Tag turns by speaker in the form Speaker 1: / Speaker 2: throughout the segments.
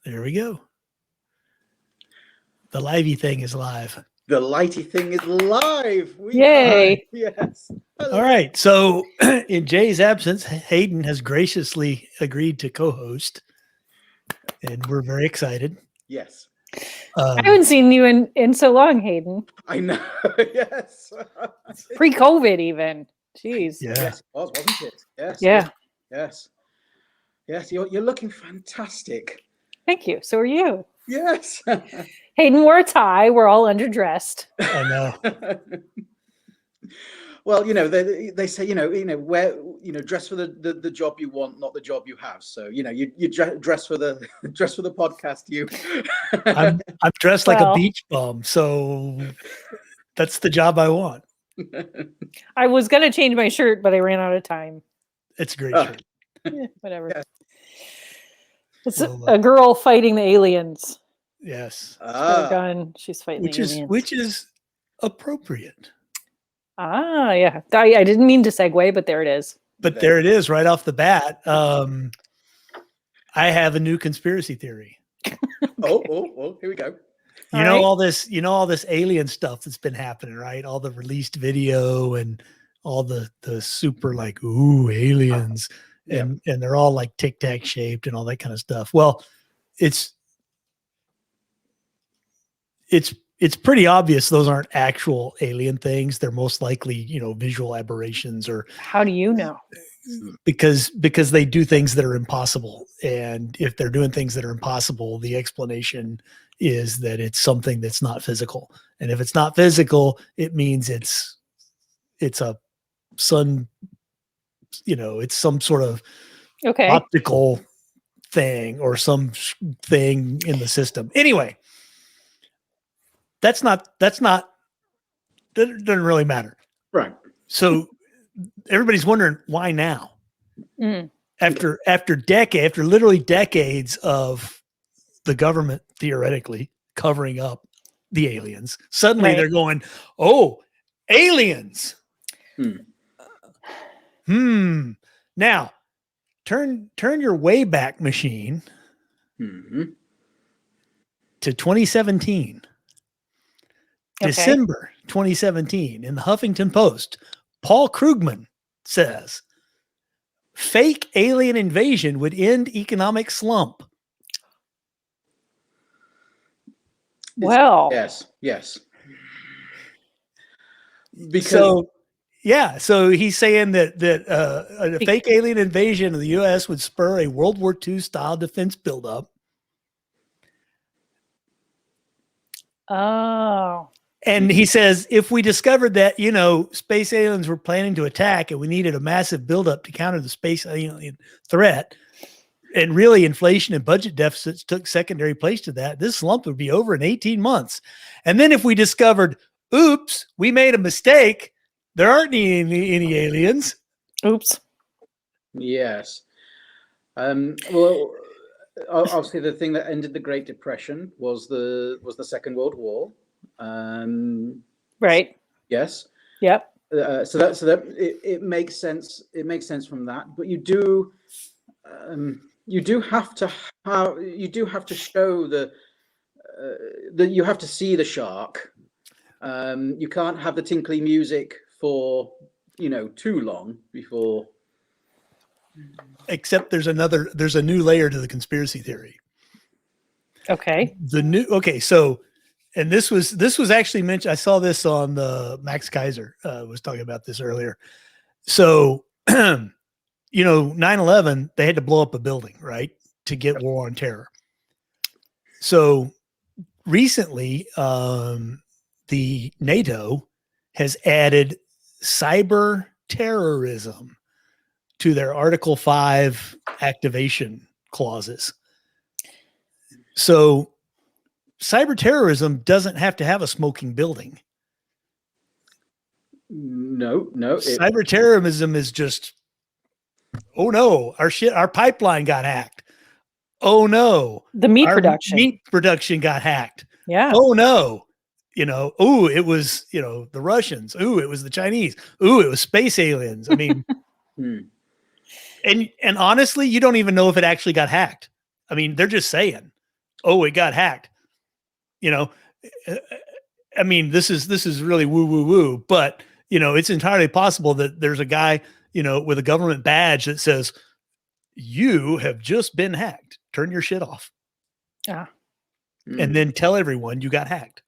Speaker 1: There we go. The livey thing is live.
Speaker 2: The lighty thing is live.
Speaker 3: Yay.
Speaker 2: Yes.
Speaker 1: All right. So in Jay's absence, Hayden has graciously agreed to co-host, and we're very excited.
Speaker 2: Yes.
Speaker 3: I haven't seen you in so long, Hayden.
Speaker 2: I know. Yes.
Speaker 3: Pre-COVID even. Jeez.
Speaker 1: Yeah.
Speaker 2: Yes, it was, wasn't it? Yes.
Speaker 3: Yeah.
Speaker 2: Yes. Yes. You're looking fantastic.
Speaker 3: Thank you. So are you.
Speaker 2: Yes.
Speaker 3: Hayden wore a tie. We're all underdressed.
Speaker 1: I know.
Speaker 2: Well, they say, wear, dress for the job you want, not the job you have. So, you dress for the podcast.
Speaker 1: I'm dressed like a beach bum, so that's the job I want.
Speaker 3: I was gonna change my shirt, but I ran out of time.
Speaker 1: It's a great shirt.
Speaker 3: Whatever.
Speaker 2: Yes.
Speaker 3: It's a girl fighting the aliens.
Speaker 1: Yes.
Speaker 3: She's got a gun. She's fighting the aliens.
Speaker 1: Which is appropriate.
Speaker 3: Ah, yeah. I didn't mean to segue, but there it is.
Speaker 1: But there it is, right off the bat. I have a new conspiracy theory.
Speaker 2: Oh, here we go.
Speaker 1: All this alien stuff that's been happening, right? All the released video and all the super like, ooh, aliens. And they're all like Tic Tac shaped and all that kind of stuff. Well, it's pretty obvious those aren't actual alien things. They're most likely, visual aberrations. Or
Speaker 3: how do you know?
Speaker 1: Because they do things that are impossible. And if they're doing things that are impossible, the explanation is that it's something that's not physical. And if it's not physical, it means it's a sun, it's some sort of optical thing or some thing in the system. Anyway, that doesn't really matter.
Speaker 2: Right.
Speaker 1: So everybody's wondering why now? After literally decades of the government theoretically covering up the aliens, suddenly they're going, oh, aliens. Now turn your Wayback Machine to 2017. December 2017 in the Huffington Post, Paul Krugman says fake alien invasion would end economic slump.
Speaker 3: Well,
Speaker 2: yes.
Speaker 1: So he's saying that a fake alien invasion of the U.S. would spur a World War II style defense buildup.
Speaker 3: Oh.
Speaker 1: And he says, if we discovered that, space aliens were planning to attack and we needed a massive buildup to counter the space alien threat, and really inflation and budget deficits took secondary place to that, this slump would be over in 18 months. And then if we discovered, oops, we made a mistake, there aren't any aliens.
Speaker 3: Oops.
Speaker 2: Yes. Well, obviously the thing that ended the Great Depression was the Second World War.
Speaker 3: Right.
Speaker 2: Yes.
Speaker 3: Yep.
Speaker 2: So that it makes sense. It makes sense from that. But you do have to show that you have to see the shark. You can't have the tinkly music for too long before.
Speaker 1: Except there's a new layer to the conspiracy theory.
Speaker 3: Okay.
Speaker 1: So, and this was actually mentioned. I saw this on the Max Kaiser was talking about this earlier. So, 9/11, they had to blow up a building, right, to get war on terror. So recently, the NATO has added cyber terrorism to their Article 5 activation clauses. So cyber terrorism doesn't have to have a smoking building.
Speaker 2: No.
Speaker 1: Cyber terrorism is just, oh no, our pipeline got hacked. Oh no.
Speaker 3: The meat
Speaker 1: production got hacked.
Speaker 3: Yeah.
Speaker 1: Oh no. It was, the Russians. Ooh, it was the Chinese. Ooh, it was space aliens. I mean, and honestly, you don't even know if it actually got hacked. I mean, they're just saying. oh, it got hacked. You know, I mean, this is really woo woo woo, but you know, it's entirely possible that there's a guy, you know, with a government badge that says, you have just been hacked. Turn your shit off.
Speaker 3: Yeah.
Speaker 1: And then tell everyone you got hacked.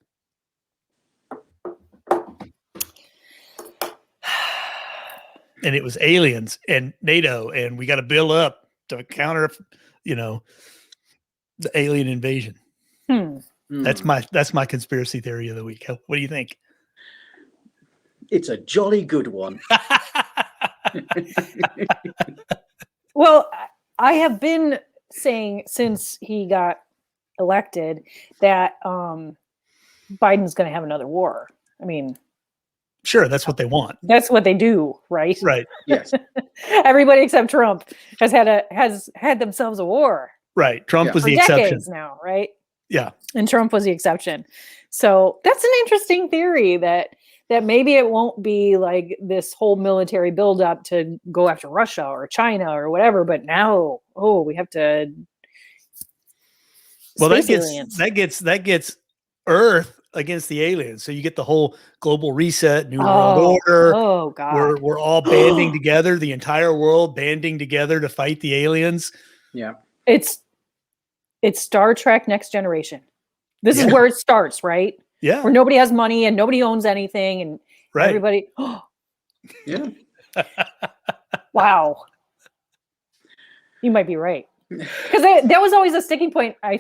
Speaker 1: And it was aliens and NATO, and we got to build up to counter, you know, the alien invasion. That's my conspiracy theory of the week. What do you think?
Speaker 2: It's a jolly good one.
Speaker 3: Well, I have been saying since he got elected that Biden's going to have another war. I mean,
Speaker 1: sure, that's what they want.
Speaker 3: That's what they do, right?
Speaker 1: Right.
Speaker 2: Yes.
Speaker 3: Everybody except Trump has had themselves a war.
Speaker 1: Right. Trump was
Speaker 3: for
Speaker 1: the
Speaker 3: decades
Speaker 1: exception
Speaker 3: now, right?
Speaker 1: Yeah.
Speaker 3: And Trump was the exception. So that's an interesting theory that maybe it won't be like this whole military buildup to go after Russia or China or whatever, but now, we have to.
Speaker 1: Well, that
Speaker 3: aliens.
Speaker 1: gets Earth against the aliens. So you get the whole global reset, new world order.
Speaker 3: Oh God.
Speaker 1: We're all banding together, the entire world banding together to fight the aliens.
Speaker 2: Yeah.
Speaker 3: It's Star Trek Next Generation. This is where it starts, right?
Speaker 1: Yeah.
Speaker 3: Where nobody has money and nobody owns anything and everybody.
Speaker 2: Yeah.
Speaker 3: Wow. You might be right. Because that was always a sticking point. I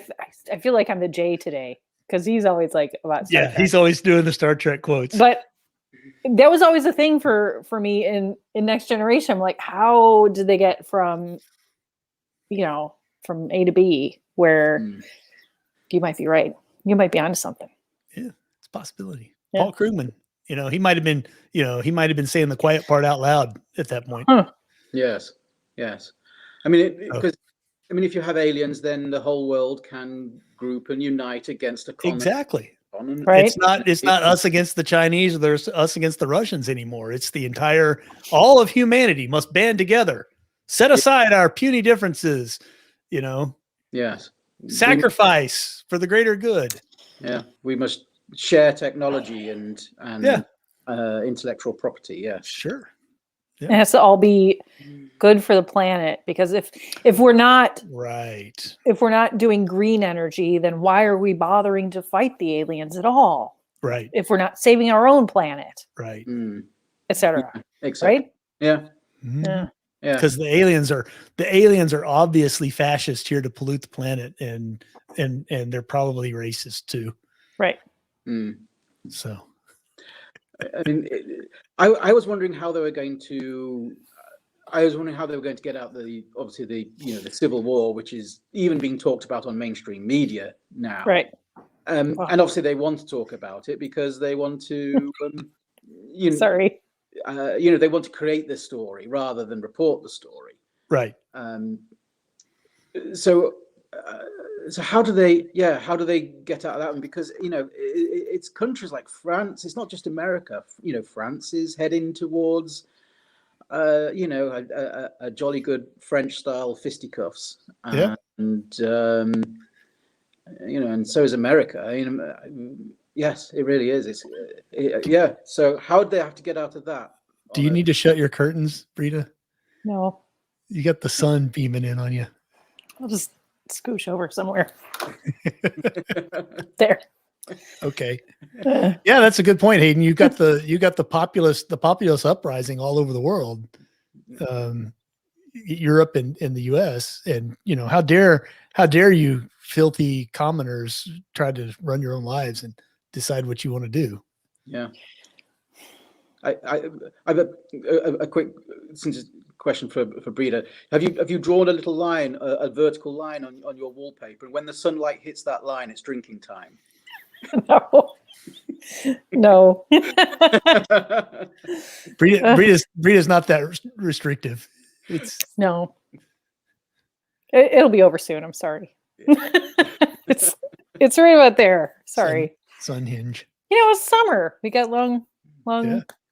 Speaker 3: feel like I'm the J today because he's always like about Star Trek.
Speaker 1: He's always doing the Star Trek quotes.
Speaker 3: But that was always a thing for me in Next Generation. I'm like, how did they get from A to B? Where you might be right. You might be onto something.
Speaker 1: Yeah, it's a possibility.
Speaker 3: Yeah.
Speaker 1: Paul Krugman, he might have been saying the quiet part out loud at that point.
Speaker 3: Huh.
Speaker 2: Yes. I mean, because if you have aliens, then the whole world can group and unite against a common.
Speaker 1: Exactly.
Speaker 3: Right.
Speaker 1: It's not us against the Chinese or there's us against the Russians anymore. It's all of humanity must band together, set aside our puny differences,
Speaker 2: Yes.
Speaker 1: Sacrifice for the greater good.
Speaker 2: Yeah. We must share technology and intellectual property. Yeah.
Speaker 1: Sure. Yeah.
Speaker 3: It has to all be good for the planet, because if we're not doing green energy, then why are we bothering to fight the aliens at all?
Speaker 1: Right.
Speaker 3: If we're not saving our own planet.
Speaker 1: Right.
Speaker 3: Etc.
Speaker 2: Yeah, exactly.
Speaker 3: Right?
Speaker 2: Yeah.
Speaker 1: Mm-hmm.
Speaker 3: Yeah.
Speaker 2: Yeah.
Speaker 1: Because the aliens are obviously fascist here to pollute the planet, and they're probably racist too.
Speaker 3: Right.
Speaker 1: So,
Speaker 2: I mean, I was wondering how they were going to. I was wondering how they were going to get out the Civil War, which is even being talked about on mainstream media now.
Speaker 3: Right.
Speaker 2: And obviously they want to talk about it because they want to.
Speaker 3: Sorry.
Speaker 2: They want to create the story rather than report the story.
Speaker 1: right.
Speaker 2: So how do they get out of that one? Because it's countries like France. It's not just America. France is heading towards a jolly good French style fisticuffs.
Speaker 1: Yeah.
Speaker 2: And and so is America. Yes, it really is. So how do they have to get out of that?
Speaker 1: Do you need to shut your curtains, Breda?
Speaker 3: No.
Speaker 1: You got the sun beaming in on you.
Speaker 3: I'll just scooch over somewhere. There.
Speaker 1: Okay. Yeah, that's a good point, Hayden. You got the populist uprising all over the world, Europe and the U.S. And how dare you filthy commoners try to run your own lives and decide what you want to do?
Speaker 2: Yeah. I have a quick question for Breda. Have you drawn a little line, a vertical line on your wallpaper? And when the sunlight hits that line, it's drinking time.
Speaker 3: No.
Speaker 1: Breda's not that restrictive.
Speaker 3: No. It'll be over soon. I'm sorry. It's right about there. Sorry.
Speaker 1: Sun hinge.
Speaker 3: It's summer. We got long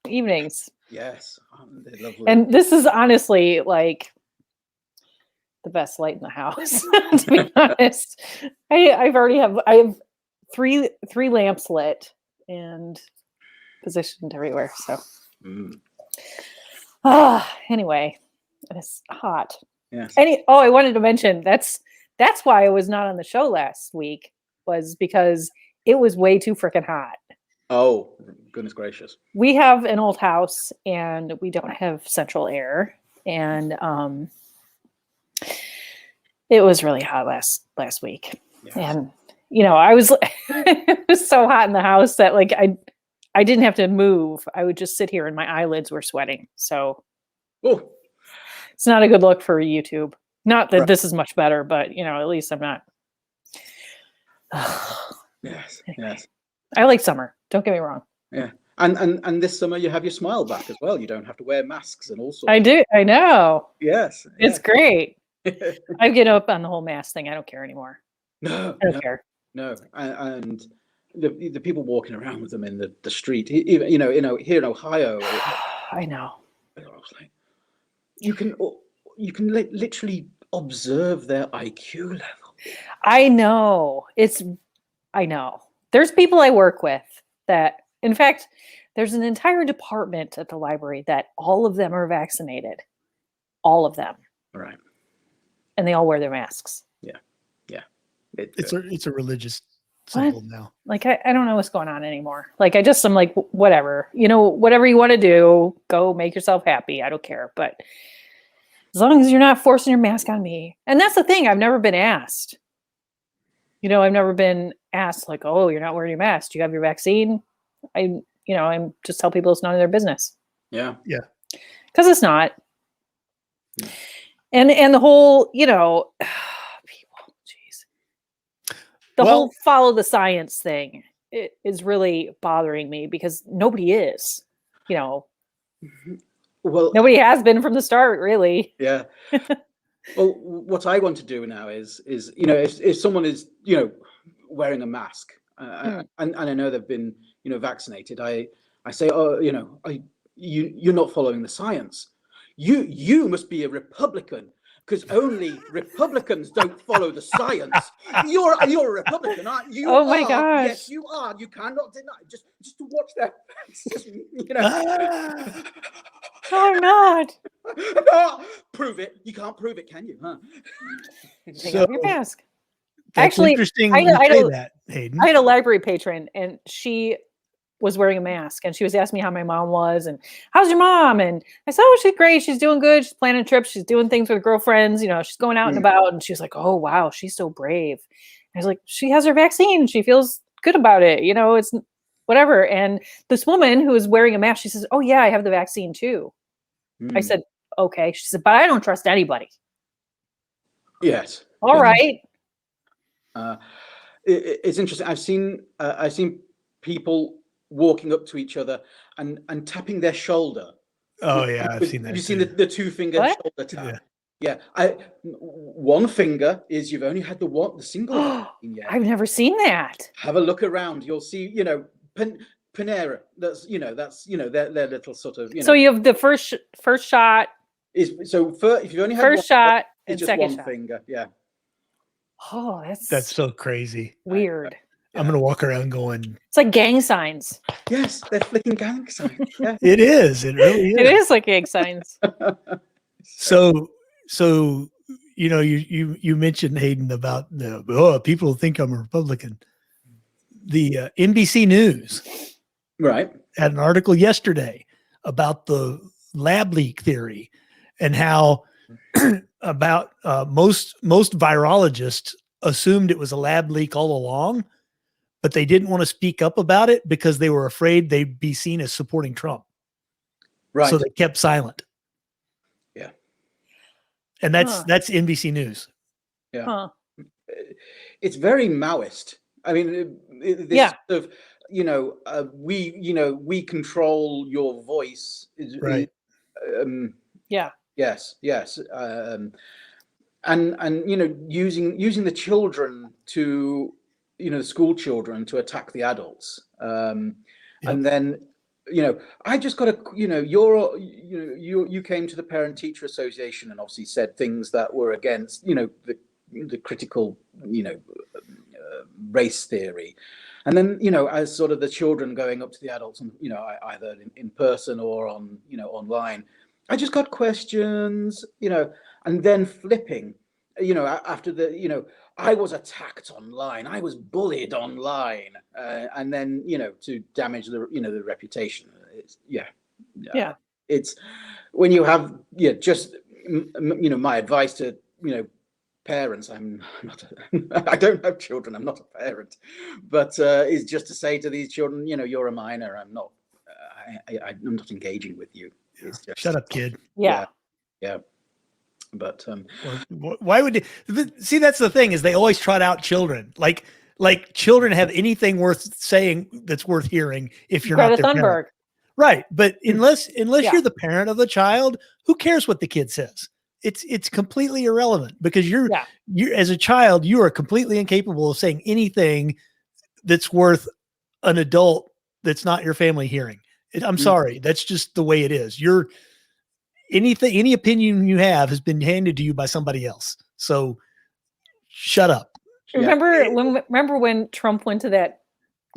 Speaker 3: evenings.
Speaker 2: Yes. They're lovely.
Speaker 3: And this is honestly like the best light in the house, to be honest. I have three lamps lit and positioned everywhere. So anyway, it's hot.
Speaker 2: Yes.
Speaker 3: I wanted to mention that's why I was not on the show last week, was because it was way too freaking hot.
Speaker 2: Oh, goodness gracious.
Speaker 3: We have an old house and we don't have central air. And it was really hot last week.
Speaker 2: Yes.
Speaker 3: And, I was, it was so hot in the house that like, I didn't have to move. I would just sit here and my eyelids were sweating. So it's not a good look for YouTube. Not that this is much better, but at least I'm not.
Speaker 2: Yes.
Speaker 3: Anyway.
Speaker 2: Yes.
Speaker 3: I like summer. Don't get me wrong.
Speaker 2: Yeah. And this summer you have your smile back as well. You don't have to wear masks and all sorts.
Speaker 3: I do. I know.
Speaker 2: Yes.
Speaker 3: It's great. I get up on the whole mask thing. I don't care anymore.
Speaker 2: No.
Speaker 3: I don't care.
Speaker 2: No. And the people walking around with them in the street, even here in Ohio.
Speaker 3: I know.
Speaker 2: You can literally observe their IQ level.
Speaker 3: I know. I know. There's people I work with that, in fact, there's an entire department at the library that all of them are vaccinated. All of them.
Speaker 2: Right.
Speaker 3: And they all wear their masks.
Speaker 2: Yeah.
Speaker 1: It's a religious symbol now.
Speaker 3: Like, I don't know what's going on anymore. Like, I'm like, whatever. Whatever you want to do, go make yourself happy. I don't care. But as long as you're not forcing your mask on me. And that's the thing. I've never been asked. I've never been asked like, oh, you're not wearing your mask. Do you have your vaccine? I'm just tell people it's none of their business.
Speaker 2: Yeah.
Speaker 1: Yeah.
Speaker 3: Because it's not.
Speaker 2: Yeah.
Speaker 3: And the whole, people, jeez. The whole follow the science thing, it is really bothering me because nobody is,
Speaker 2: Well,
Speaker 3: nobody has been from the start, really.
Speaker 2: Yeah. Well, what I want to do now is if someone is wearing a mask and I know they've been vaccinated, I say, oh, you're not following the science. You must be a Republican because only Republicans don't follow the science. You're a Republican, aren't you?
Speaker 3: Oh my gosh!
Speaker 2: Yes, you are. You cannot deny. Just to watch that. Just,
Speaker 3: No, I'm not.
Speaker 2: No, prove it. You can't prove it, can you? Huh?
Speaker 3: Take off your mask.
Speaker 1: That's
Speaker 3: Actually,
Speaker 1: interesting.
Speaker 3: I
Speaker 1: say that, Hayden.
Speaker 3: I had a library patron, and she was wearing a mask, and she was asking me how my mom was, and how's your mom? And I said, oh, she's great. She's doing good. She's planning trips. She's doing things with girlfriends. She's going out and about. And she was like, oh, wow, she's so brave. I was like, she has her vaccine. She feels good about it. It's whatever. And this woman who was wearing a mask, she says, oh, yeah, I have the vaccine too. I said, okay. She said, but I don't trust anybody.
Speaker 2: Yes.
Speaker 3: All right.
Speaker 2: It's interesting. I've seen people walking up to each other and tapping their shoulder.
Speaker 1: Oh yeah, I've seen that.
Speaker 2: Have you seen the two finger shoulder tap?
Speaker 1: Yeah.
Speaker 2: One finger is you've only had the single yet.
Speaker 3: I've never seen that.
Speaker 2: Have a look around. You'll see, Panera. That's their little sort of.
Speaker 3: So you have the first shot.
Speaker 2: If you've only had
Speaker 3: first shot and
Speaker 2: just
Speaker 3: second
Speaker 2: one
Speaker 3: shot.
Speaker 2: finger. Yeah.
Speaker 3: Oh,
Speaker 1: that's so crazy.
Speaker 3: Weird.
Speaker 1: I'm gonna walk around going.
Speaker 3: It's like gang signs.
Speaker 2: Yes, they're flicking gang signs. Yeah.
Speaker 1: It is. It really is.
Speaker 3: It is like gang signs.
Speaker 1: So you mentioned, Hayden, about people think I'm a Republican. The NBC News
Speaker 2: right
Speaker 1: had an article yesterday about the lab leak theory and how about most virologists assumed it was a lab leak all along, but they didn't want to speak up about it because they were afraid they'd be seen as supporting Trump.
Speaker 2: Right.
Speaker 1: So they kept silent.
Speaker 2: Yeah.
Speaker 1: And that's NBC News.
Speaker 2: Yeah.
Speaker 3: Huh.
Speaker 2: It's very Maoist. I mean, this sort of, we control your voice.
Speaker 1: Right.
Speaker 3: Yeah.
Speaker 2: Yes. And using the children to, the school children to attack the adults. And then, I just got to, you came to the Parent Teacher Association and obviously said things that were against, the critical, race theory. And then, as sort of the children going up to the adults and, either in person or on, online, I just got questions, and then flipping, after I was attacked online, I was bullied online, and then, to damage the reputation. It's when you have, just, my advice to, parents, I don't have children, I'm not a parent, but is just to say to these children, you're a minor, I'm not engaging with you. It's just,
Speaker 1: shut up, kid.
Speaker 3: Yeah.
Speaker 2: But
Speaker 1: why would see? That's the thing, is they always trot out children, like children have anything worth saying that's worth hearing if you're
Speaker 3: Greta
Speaker 1: not their
Speaker 3: Thunberg.
Speaker 1: parent. Right, but unless you're the parent of the child, who cares what the kid says? It's completely irrelevant, because you're as a child, you are completely incapable of saying anything that's worth an adult that's not your family hearing. I'm sorry, that's just the way it is. Any opinion you have has been handed to you by somebody else. So shut up.
Speaker 3: Remember when Trump went to that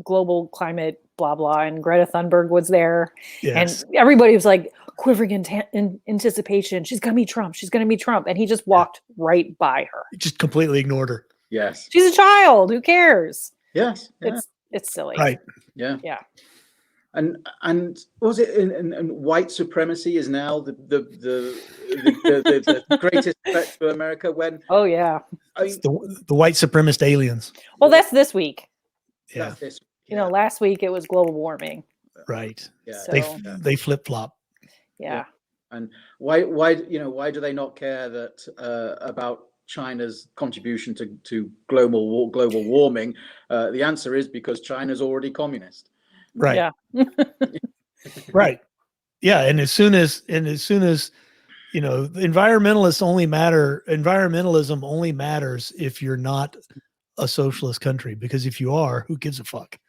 Speaker 3: global climate blah blah and Greta Thunberg was there,
Speaker 1: Yes.
Speaker 3: and everybody was like quivering in anticipation. She's gonna meet Trump. She's gonna meet Trump, and he just walked right by her.
Speaker 1: Just completely ignored her.
Speaker 2: Yes.
Speaker 3: She's a child. Who cares?
Speaker 2: Yes. Yeah.
Speaker 3: It's silly.
Speaker 1: Right.
Speaker 2: Yeah.
Speaker 3: Yeah.
Speaker 2: And was it and white supremacy is now the greatest threat to America? When
Speaker 1: It's the white supremacist aliens.
Speaker 3: Well, that's this week.
Speaker 1: Yeah.
Speaker 3: Last week it was global warming.
Speaker 1: Right.
Speaker 2: Yeah.
Speaker 3: So,
Speaker 1: they flip flop.
Speaker 3: Yeah.
Speaker 2: And why do they not care that about China's contribution to global warming? The answer is because China's already communist.
Speaker 1: Right.
Speaker 3: Yeah.
Speaker 1: Right. Yeah. And as soon as environmentalism only matters if you're not a socialist country, because if you are, who gives a fuck?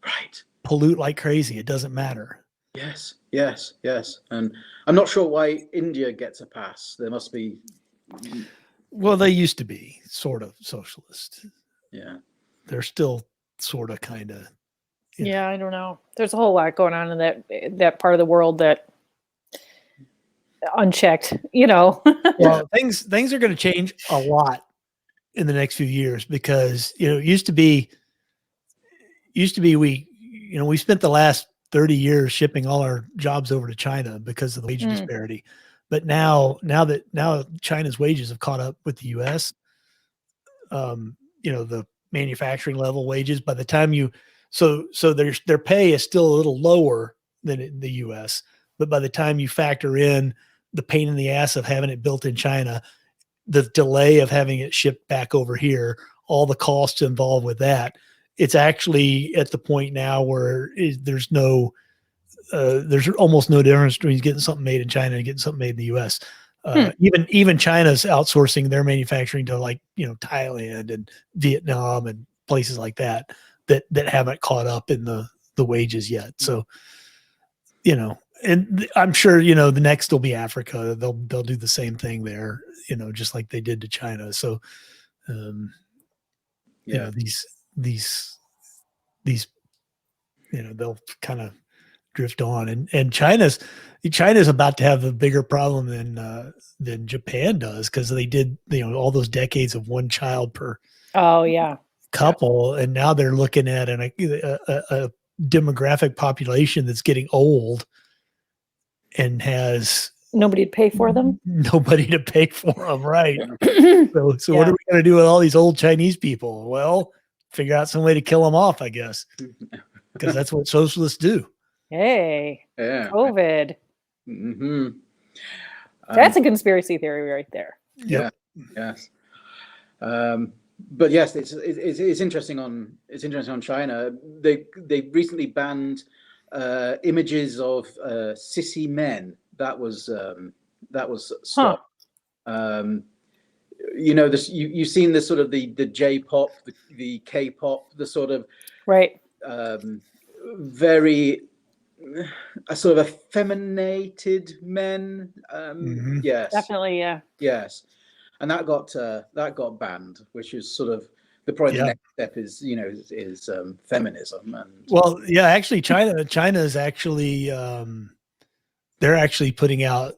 Speaker 2: Right.
Speaker 1: Pollute like crazy. It doesn't matter.
Speaker 2: Yes. And I'm not sure why India gets a pass. There must be.
Speaker 1: Well, they used to be sort of socialist.
Speaker 2: Yeah.
Speaker 1: They're still sort of kind of.
Speaker 3: Yeah, I don't know. There's a whole lot going on in that part of the world that unchecked,
Speaker 1: Well, things are going to change a lot in the next few years, because it used to be we spent the last 30 years shipping all our jobs over to China because of the wage disparity. But now China's wages have caught up with the US. The manufacturing level wages, by the time so their pay is still a little lower than in the US, but by the time you factor in the pain in the ass of having it built in China, the delay of having it shipped back over here, all the costs involved with that, it's actually at the point now where there's almost no difference between getting something made in China and getting something made in the US. Even China's outsourcing their manufacturing to Thailand and Vietnam and places like that haven't caught up in the wages yet. So, and I'm sure, the next will be Africa. They'll do the same thing there, just like they did to China. So, these they'll kind of drift on, and China's about to have a bigger problem than Japan does, because they did, all those decades of one child per couple. And now they're looking at a demographic population that's getting old and has
Speaker 3: nobody to pay for them.
Speaker 1: Right. So what are we going to do with all these old Chinese people? Well, figure out some way to kill them off, I guess, because that's what socialists do.
Speaker 3: Hey, COVID.
Speaker 2: Mm-hmm.
Speaker 3: That's a conspiracy theory right there.
Speaker 1: Yep.
Speaker 2: Yes. But yes, it's interesting on China. They recently banned images of sissy men. That was stopped. You've seen the sort of the J-pop, the K-pop, the sort of
Speaker 3: right.
Speaker 2: Very a sort of effeminated men. Yes,
Speaker 3: Definitely, yeah.
Speaker 2: yes, and that got banned, which is sort of probably the
Speaker 1: Yeah.
Speaker 2: next step is feminism. And
Speaker 1: Well, yeah, actually, China is actually they're actually putting out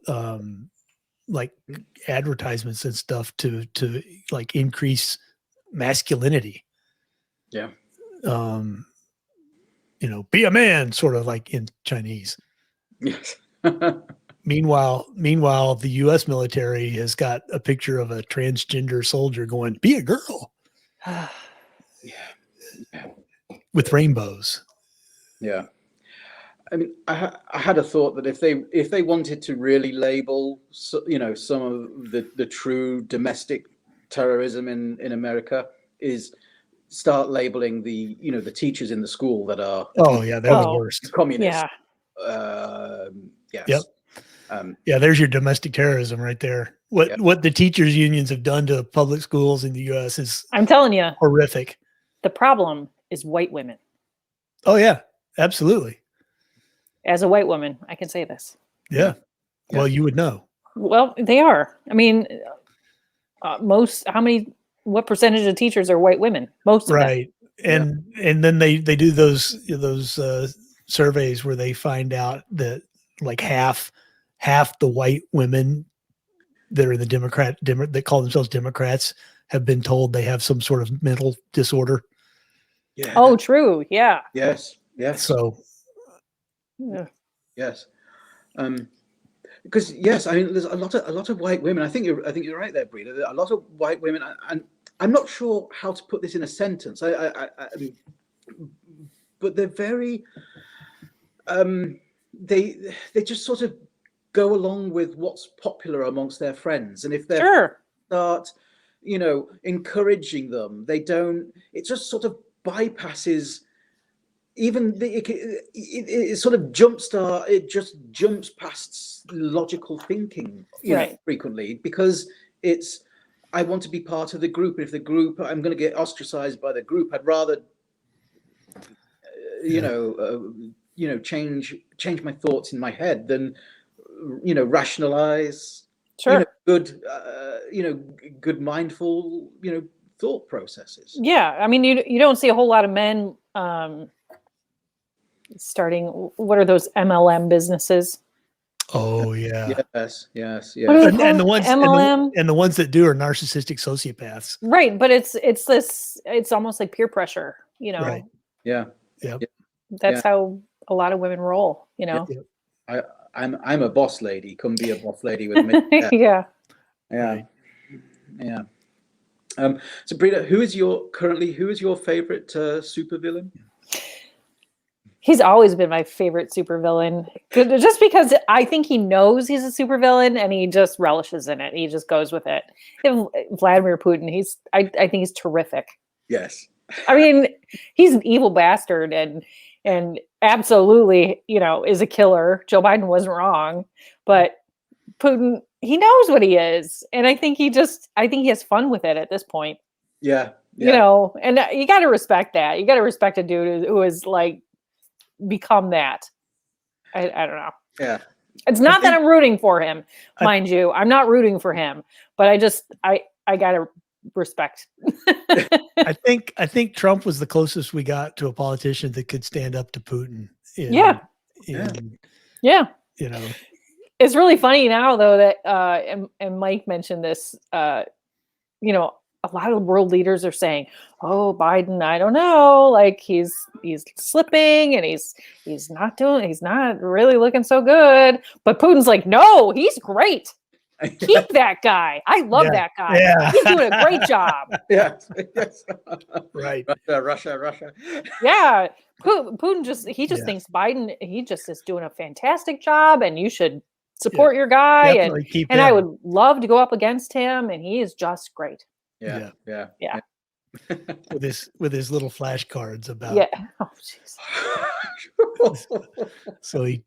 Speaker 1: like advertisements and stuff to like increase masculinity.
Speaker 2: yeah,
Speaker 1: Be a man, sort of like in Chinese.
Speaker 2: yes,
Speaker 1: Meanwhile, the U.S. military has got a picture of a transgender soldier going, "Be a girl,"
Speaker 2: yeah,
Speaker 1: with rainbows.
Speaker 2: yeah. I mean, I had a thought that if they wanted to really label, some of the true domestic terrorism in America, is start labeling the teachers in the school that are
Speaker 1: Oh yeah, they're the
Speaker 3: Oh,
Speaker 1: worst.
Speaker 2: communists.
Speaker 3: yeah.
Speaker 2: Yes.
Speaker 1: Yep. Yeah, there's your domestic terrorism right there. What the teachers unions have done to public schools in the U.S. is
Speaker 3: I'm telling you,
Speaker 1: horrific.
Speaker 3: the problem is white women.
Speaker 1: Oh yeah, absolutely.
Speaker 3: As a white woman, I can say this.
Speaker 1: Yeah.
Speaker 2: Yeah.
Speaker 1: Well, you would know.
Speaker 3: Well, they are. I mean, what percentage of teachers are white women? Most of them.
Speaker 1: Right. And then they do those surveys where they find out that like half the white women that are the that call themselves Democrats have been told they have some sort of mental disorder.
Speaker 2: Yeah.
Speaker 3: Oh, true. Yeah.
Speaker 2: Yes. Yes.
Speaker 1: So
Speaker 3: Yeah.
Speaker 2: Yes. Because yes, I mean, there's a lot of white women. I think you're right there, Breda. There are a lot of white women, and I'm not sure how to put this in a sentence. I mean, but they're very, they just sort of go along with what's popular amongst their friends, and if they
Speaker 3: Sure.
Speaker 2: start, encouraging them, they don't. It just sort of bypasses. Even it sort of jumpstart. It just jumps past logical thinking,
Speaker 3: Right.
Speaker 2: frequently, because it's, I want to be part of the group. And if the group, I'm going to get ostracized by the group, I'd rather, change my thoughts in my head than, rationalize,
Speaker 3: Sure.
Speaker 2: good mindful, thought processes.
Speaker 3: Yeah. I mean, you don't see a whole lot of men starting. What are those MLM businesses?
Speaker 1: oh yeah.
Speaker 2: Yes.
Speaker 3: What are they
Speaker 1: And the
Speaker 3: called?
Speaker 1: ones
Speaker 3: MLM.
Speaker 1: and the ones that do are narcissistic sociopaths.
Speaker 3: Right, but it's almost like peer pressure.
Speaker 1: Right.
Speaker 2: Yeah.
Speaker 1: Yep.
Speaker 3: That's how a lot of women roll.
Speaker 2: I'm a boss lady. Come be a boss lady with me.
Speaker 3: Yeah.
Speaker 2: Yeah. So Breda, who is your favorite supervillain?
Speaker 3: He's always been my favorite supervillain, just because I think he knows he's a supervillain and he just relishes in it. He just goes with it. Vladimir Putin, I think he's terrific.
Speaker 2: Yes.
Speaker 3: I mean, he's an evil bastard and absolutely, is a killer. Joe Biden wasn't wrong, but Putin, he knows what he is, and I think he has fun with it at this point.
Speaker 2: Yeah.
Speaker 3: And you got to respect that. You got to respect a dude who is like become that. I don't know.
Speaker 2: Yeah.
Speaker 3: It's not that I'm rooting for him, mind you. I'm not rooting for him, but I gotta respect.
Speaker 1: I think Trump was the closest we got to a politician that could stand up to Putin.
Speaker 3: Yeah. It's really funny now though that and Mike mentioned this, a lot of world leaders are saying, "Oh, Biden, I don't know, like he's slipping and he's not really looking so good." But Putin's like, "No, he's great. Keep that guy. I love that guy.
Speaker 1: Yeah.
Speaker 3: He's doing a great job."
Speaker 2: Yes.
Speaker 1: Right.
Speaker 2: Russia.
Speaker 3: Yeah. Putin just thinks Biden, he just is doing a fantastic job and you should support your guy.
Speaker 1: Definitely
Speaker 3: and I would love to go up against him, and he is just great.
Speaker 2: Yeah.
Speaker 1: with his little flashcards about.
Speaker 3: Yeah. Oh, jeez.
Speaker 1: So he,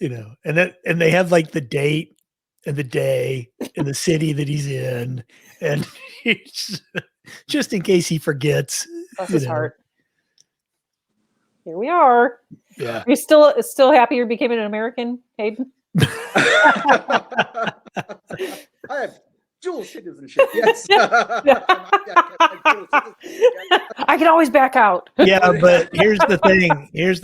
Speaker 1: and they have like the date and the day and the city that he's in, and just in case he forgets.
Speaker 3: Bless his heart. here we are.
Speaker 1: Yeah.
Speaker 3: Are you still happy you became an American, Hayden?
Speaker 2: I have dual citizenship. Yes.
Speaker 3: I can always back out.
Speaker 1: Yeah, but here's the thing. Here's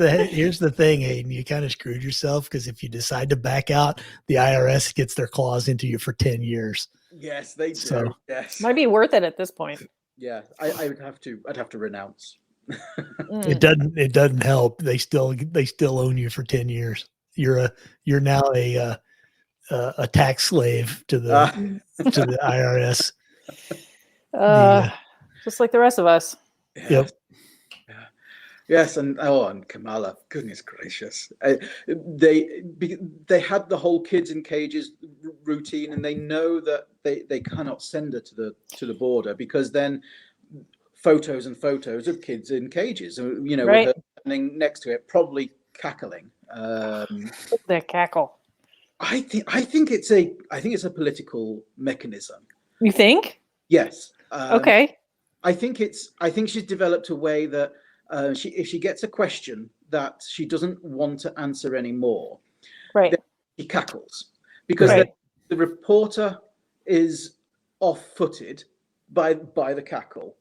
Speaker 1: the thing, Hayden. You kind of screwed yourself because if you decide to back out, the IRS gets their claws into you for 10 years.
Speaker 2: Yes, they do.
Speaker 1: So-
Speaker 2: yes.
Speaker 3: Might be worth it at this point.
Speaker 2: Yeah, I'd have to renounce.
Speaker 3: Mm.
Speaker 1: It doesn't help. They still own you for 10 years. You're now a tax slave to the IRS.
Speaker 3: Just like the rest of us.
Speaker 2: Yes.
Speaker 1: Yep.
Speaker 2: Yeah. Yes, and Kamala, goodness gracious, they had the whole kids in cages routine, and they know that they cannot send her to the border because then photos and photos of kids in cages, you know,
Speaker 3: Right.
Speaker 2: with her standing next to it, probably cackling.
Speaker 3: That cackle.
Speaker 2: I think it's a political mechanism.
Speaker 3: You think?
Speaker 2: Yes.
Speaker 3: Okay.
Speaker 2: I think she's developed a way that if she gets a question that she doesn't want to answer anymore,
Speaker 3: Right.
Speaker 2: then she cackles because
Speaker 3: Right.
Speaker 2: the reporter is off-footed by the cackle,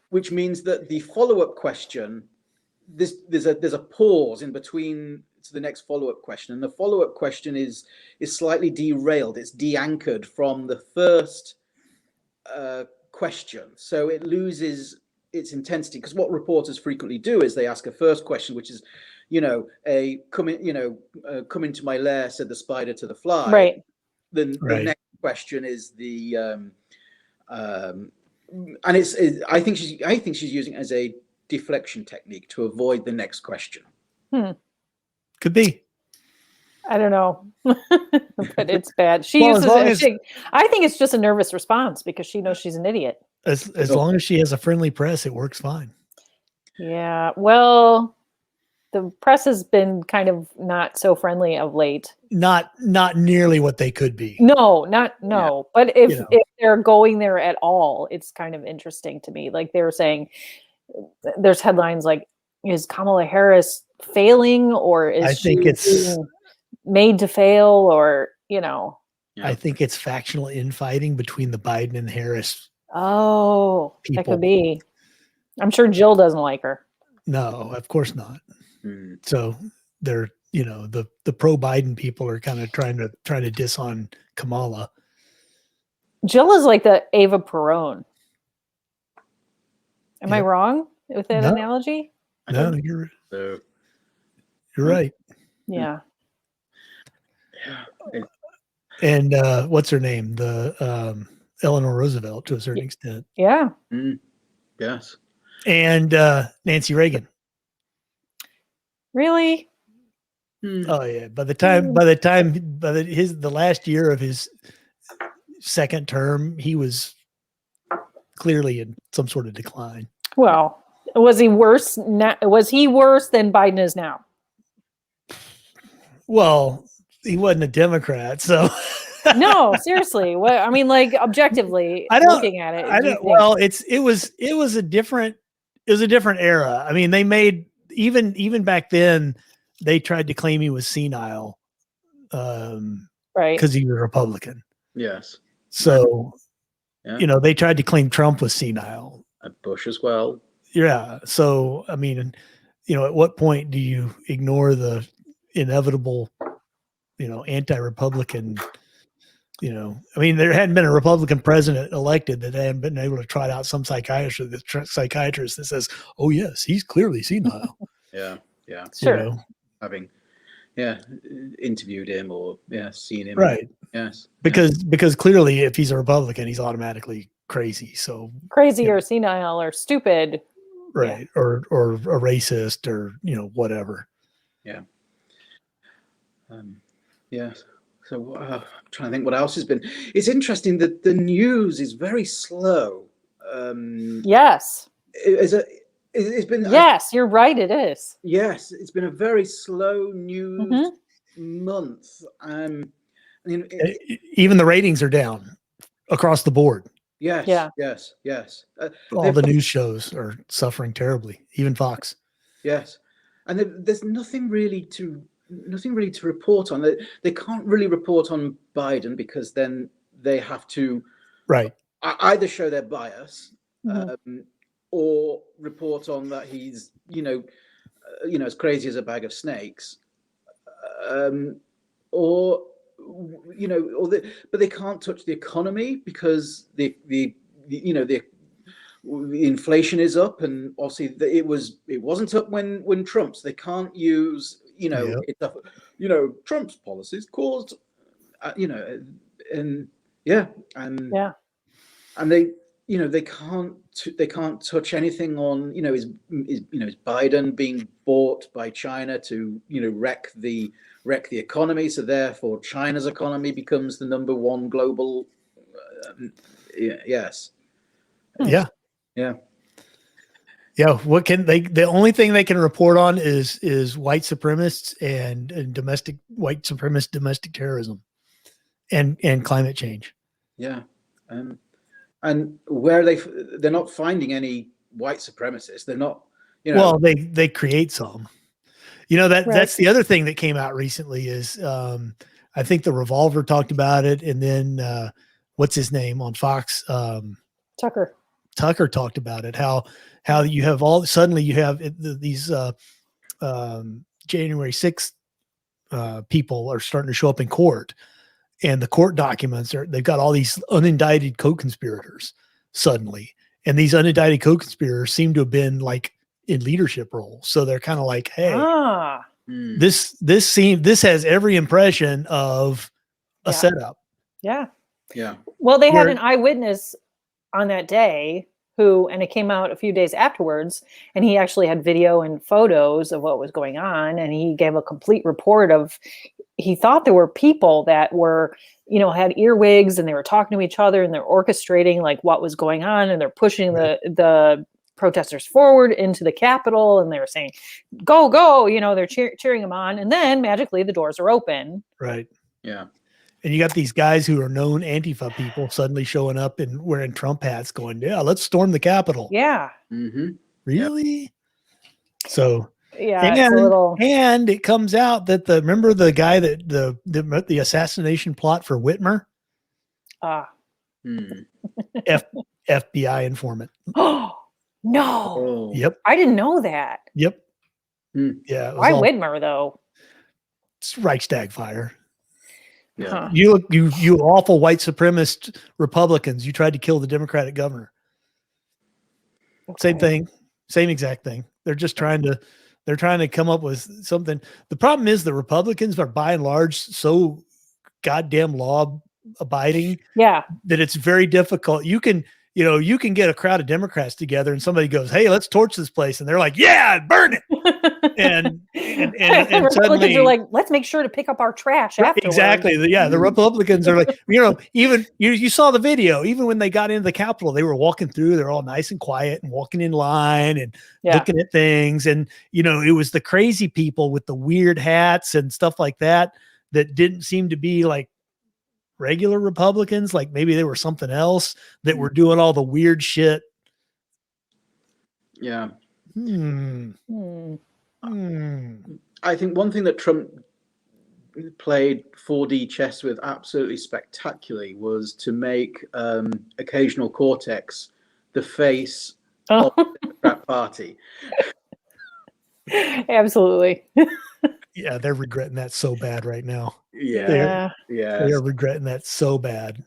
Speaker 2: which means that the follow-up question, there's a pause in between to the next follow-up question, and the follow-up question is slightly derailed. It's de-anchored from the first question, so it loses its intensity. Because what reporters frequently do is they ask a first question, which is, come into my lair, said the spider to the fly.
Speaker 3: Right.
Speaker 2: Then
Speaker 1: Right.
Speaker 2: the next question is and I think she's using it as a deflection technique to avoid the next question.
Speaker 1: Could be.
Speaker 3: I don't know, but it's bad. She
Speaker 1: Well, as
Speaker 3: uses
Speaker 1: long
Speaker 3: it.
Speaker 1: as-
Speaker 3: I think it's just a nervous response because she knows she's an idiot.
Speaker 1: As long as she has a friendly press, it works fine.
Speaker 3: Yeah. Well, the press has been kind of not so friendly of late.
Speaker 1: Not nearly what they could be.
Speaker 3: No. But if
Speaker 1: know.
Speaker 3: if they're going there at all, it's kind of interesting to me. Like they were saying, there's headlines like, is Kamala Harris failing, or is
Speaker 1: I think
Speaker 3: she
Speaker 1: it's-
Speaker 3: being made to fail, or
Speaker 1: I think it's factional infighting between the Biden and Harris.
Speaker 3: that
Speaker 1: People.
Speaker 3: could be. I'm sure Jill doesn't like her.
Speaker 1: No, of course not.
Speaker 2: Hmm.
Speaker 1: So they're, the pro Biden people are kind of trying to diss on Kamala.
Speaker 3: Jill is like the Ava Perón. Am I
Speaker 1: Yep.
Speaker 3: wrong with that
Speaker 1: No.
Speaker 3: analogy?
Speaker 1: No, you're right.
Speaker 3: Yeah.
Speaker 2: Yeah.
Speaker 1: And what's her name? The Eleanor Roosevelt to a certain extent,
Speaker 3: Yeah.
Speaker 2: Yes.
Speaker 1: and Nancy Reagan.
Speaker 3: Really?
Speaker 1: Oh yeah. By the last year of his second term, he was clearly in some sort of decline.
Speaker 3: Well, was he worse? Was he worse than Biden is now?
Speaker 1: Well, he wasn't a Democrat, so
Speaker 3: No, seriously. What I mean, like objectively,
Speaker 1: I don't-
Speaker 3: looking at it,
Speaker 1: I
Speaker 3: do you
Speaker 1: don't.
Speaker 3: think-
Speaker 1: Well, it was a different era. I mean, they made even back then they tried to claim he was senile,
Speaker 3: right?
Speaker 1: because he was a Republican.
Speaker 2: Yes.
Speaker 1: So,
Speaker 2: Yeah.
Speaker 1: they tried to claim Trump was senile.
Speaker 2: And Bush as well.
Speaker 1: Yeah. So, I mean, at what point do you ignore the inevitable, anti-Republican, I mean, there hadn't been a Republican president elected that they hadn't been able to trot out some psychiatrist that says, oh yes, he's clearly senile.
Speaker 2: Yeah. Yeah.
Speaker 3: Sure.
Speaker 2: Having, interviewed him or seen him.
Speaker 1: Right.
Speaker 2: Yes.
Speaker 1: Because clearly if he's a Republican, he's automatically crazy. So
Speaker 3: Crazy or senile or stupid.
Speaker 1: right. Or a racist or, whatever.
Speaker 2: Yeah. Yes. So I'm trying to think what else has been. It's interesting that the news is very slow.
Speaker 3: Yes.
Speaker 2: It's been
Speaker 3: Yes, you're right. It is.
Speaker 2: Yes, it's been a very slow news
Speaker 3: Mhm.
Speaker 2: month.
Speaker 1: Even the ratings are down across the board.
Speaker 2: Yes,
Speaker 3: Yeah.
Speaker 2: yes.
Speaker 1: All the news shows are suffering terribly, even Fox.
Speaker 2: Yes, and there's nothing really to report on. They can't really report on Biden because then they have to
Speaker 1: Right.
Speaker 2: either show their bias
Speaker 3: Mhm.
Speaker 2: or report on that he's as crazy as a bag of snakes, or but they can't touch the economy because the inflation is up, and obviously it wasn't up when Trump's. They can't use
Speaker 1: Yep.
Speaker 2: Trump's policies caused and yeah and
Speaker 3: Yeah.
Speaker 2: and they can't touch anything on is Biden being bought by China to wreck the economy, so therefore China's economy becomes the number one global yes
Speaker 1: Yeah.
Speaker 2: yeah
Speaker 1: Yeah. What can they? The only thing they can report on is white supremacists and white supremacist domestic terrorism, and climate change.
Speaker 2: yeah and where they're not finding any white supremacists. They're not
Speaker 1: Well, they create some. That's
Speaker 3: Right.
Speaker 1: the other thing that came out recently is I think the Revolver talked about it, and then what's his name on Fox?
Speaker 3: Tucker.
Speaker 1: Tucker talked about it. How you have suddenly you have these January 6th people are starting to show up in court, and the court documents they've got all these unindicted co-conspirators suddenly, and these unindicted co-conspirators seem to have been like in leadership roles, so they're kind of like, hey, this has every impression of a setup.
Speaker 3: Yeah.
Speaker 2: Yeah.
Speaker 3: Well, they had an eyewitness on that day and it came out a few days afterwards, and he actually had video and photos of what was going on, and he gave a complete report of, he thought there were people that were, had earwigs, and they were talking to each other, and they're orchestrating like what was going on, and they're pushing the protesters forward into the Capitol, and they were saying, go, they're cheering them on, and then magically the doors are open.
Speaker 1: Right.
Speaker 2: Yeah.
Speaker 1: And you got these guys who are known Antifa people suddenly showing up and wearing Trump hats going, yeah, let's storm the Capitol.
Speaker 3: Yeah.
Speaker 2: Mm-hmm.
Speaker 1: Really? Yep. So,
Speaker 3: yeah, it's a little...
Speaker 1: and it comes out that remember the guy that the assassination plot for Whitmer? FBI informant.
Speaker 3: Oh, no.
Speaker 2: Oh.
Speaker 1: Yep.
Speaker 3: I didn't know that.
Speaker 1: Yep. Yeah.
Speaker 3: Why Whitmer though?
Speaker 1: It's Reichstag fire.
Speaker 2: Yeah.
Speaker 1: You awful white supremacist Republicans. You tried to kill the Democratic governor. Okay. Same thing. Same exact thing. They're just trying to come up with something. The problem is the Republicans are by and large so goddamn law abiding.
Speaker 3: Yeah.
Speaker 1: That it's very difficult. You can get a crowd of Democrats together and somebody goes, hey, let's torch this place. And they're like, yeah, burn it. and
Speaker 3: Republicans suddenly, are like, let's make sure to pick up our trash afterwards.
Speaker 1: Exactly. Yeah. The Republicans are like, even you saw the video, even when they got into the Capitol, they were walking through, they're all nice and quiet and walking in line and looking at things. And, it was the crazy people with the weird hats and stuff like that didn't seem to be like regular Republicans. Like maybe they were something else that were doing all the weird shit.
Speaker 2: Yeah. I think one thing that Trump played 4D chess with absolutely spectacularly was to make occasional Cortex the face of the Democrat Party.
Speaker 3: Absolutely.
Speaker 1: Yeah, they're regretting that so bad right now.
Speaker 2: Yeah.
Speaker 1: They are regretting that so bad.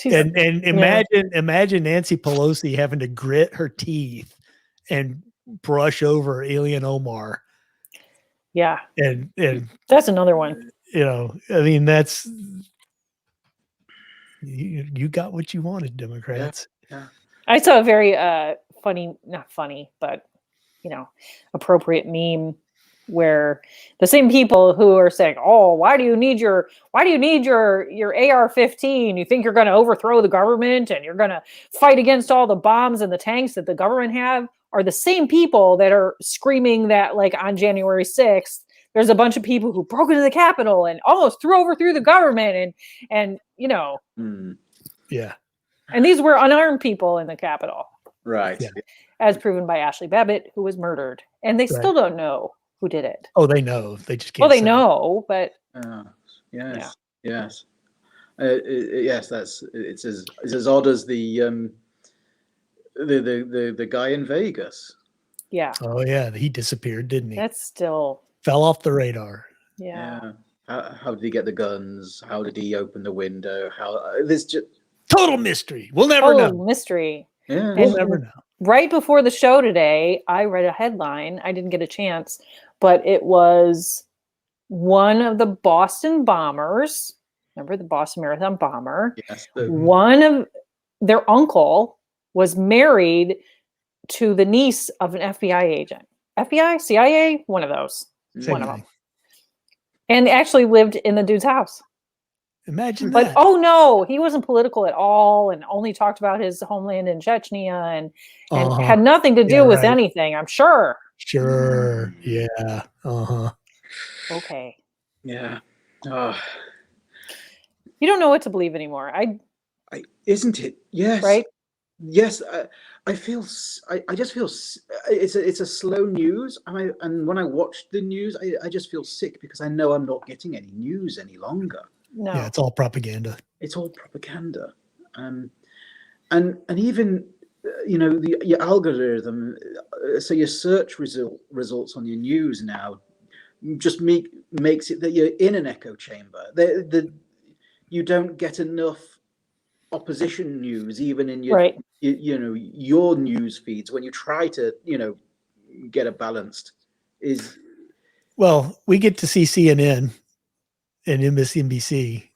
Speaker 1: And imagine Nancy Pelosi having to grit her teeth and brush over Ilhan Omar.
Speaker 3: Yeah.
Speaker 1: And
Speaker 3: that's another one.
Speaker 1: I mean, that's you got what you wanted, Democrats.
Speaker 2: Yeah.
Speaker 3: I saw a very not funny, but appropriate meme where the same people who are saying, "Oh, why do you need your AR-15? You think you're going to overthrow the government and you're going to fight against all the bombs and the tanks that the government have?" are the same people that are screaming that, like, on January 6th, there's a bunch of people who broke into the Capitol and almost overthrew the government, and
Speaker 1: Yeah.
Speaker 3: And these were unarmed people in the Capitol.
Speaker 2: Right.
Speaker 1: Yeah.
Speaker 3: as proven by Ashley Babbitt, who was murdered, and they still don't know who did it.
Speaker 1: Oh, they know. They just can't.
Speaker 3: Well, they
Speaker 1: say.
Speaker 3: know, but
Speaker 2: Yes. Yes. Yes. It's as odd as the guy in Vegas.
Speaker 3: yeah,
Speaker 1: Oh yeah, he disappeared, didn't he?
Speaker 3: that's still
Speaker 1: Fell off the radar.
Speaker 3: yeah.
Speaker 2: How did he get the guns? How did he open the window? How there's just
Speaker 1: Total mystery. We'll never
Speaker 3: Total
Speaker 1: know.
Speaker 3: mystery.
Speaker 2: yeah.
Speaker 1: We'll
Speaker 3: And
Speaker 1: never know.
Speaker 3: right before the show today, I read a headline. I didn't get a chance, but it was one of the Boston bombers. Remember the Boston Marathon bomber?
Speaker 2: Yes.
Speaker 3: One of their uncle was married to the niece of an FBI agent. FBI, CIA, one of those.
Speaker 1: Same
Speaker 3: One of
Speaker 1: thing.
Speaker 3: them. And actually lived in the dude's house.
Speaker 1: Imagine
Speaker 3: But
Speaker 1: that.
Speaker 3: oh no, he wasn't political at all and only talked about his homeland in Chechnya and had nothing to do with anything, I'm sure.
Speaker 1: Sure. Yeah.
Speaker 3: Okay.
Speaker 2: Yeah.
Speaker 3: You don't know what to believe anymore.
Speaker 2: Isn't it? Yes.
Speaker 3: Right?
Speaker 2: Yes. I feel. I just feel. It's a slow news, and when I watch the news, I just feel sick because I know I'm not getting any news any longer.
Speaker 3: No.
Speaker 1: Yeah, it's all propaganda.
Speaker 2: It's all propaganda, and even your algorithm. So your search results on your news now just makes it that you're in an echo chamber. You don't get enough opposition news even in your
Speaker 3: Right.
Speaker 2: your news feeds when you try to get a balanced is.
Speaker 1: Well, we get to see CNN and MSNBC.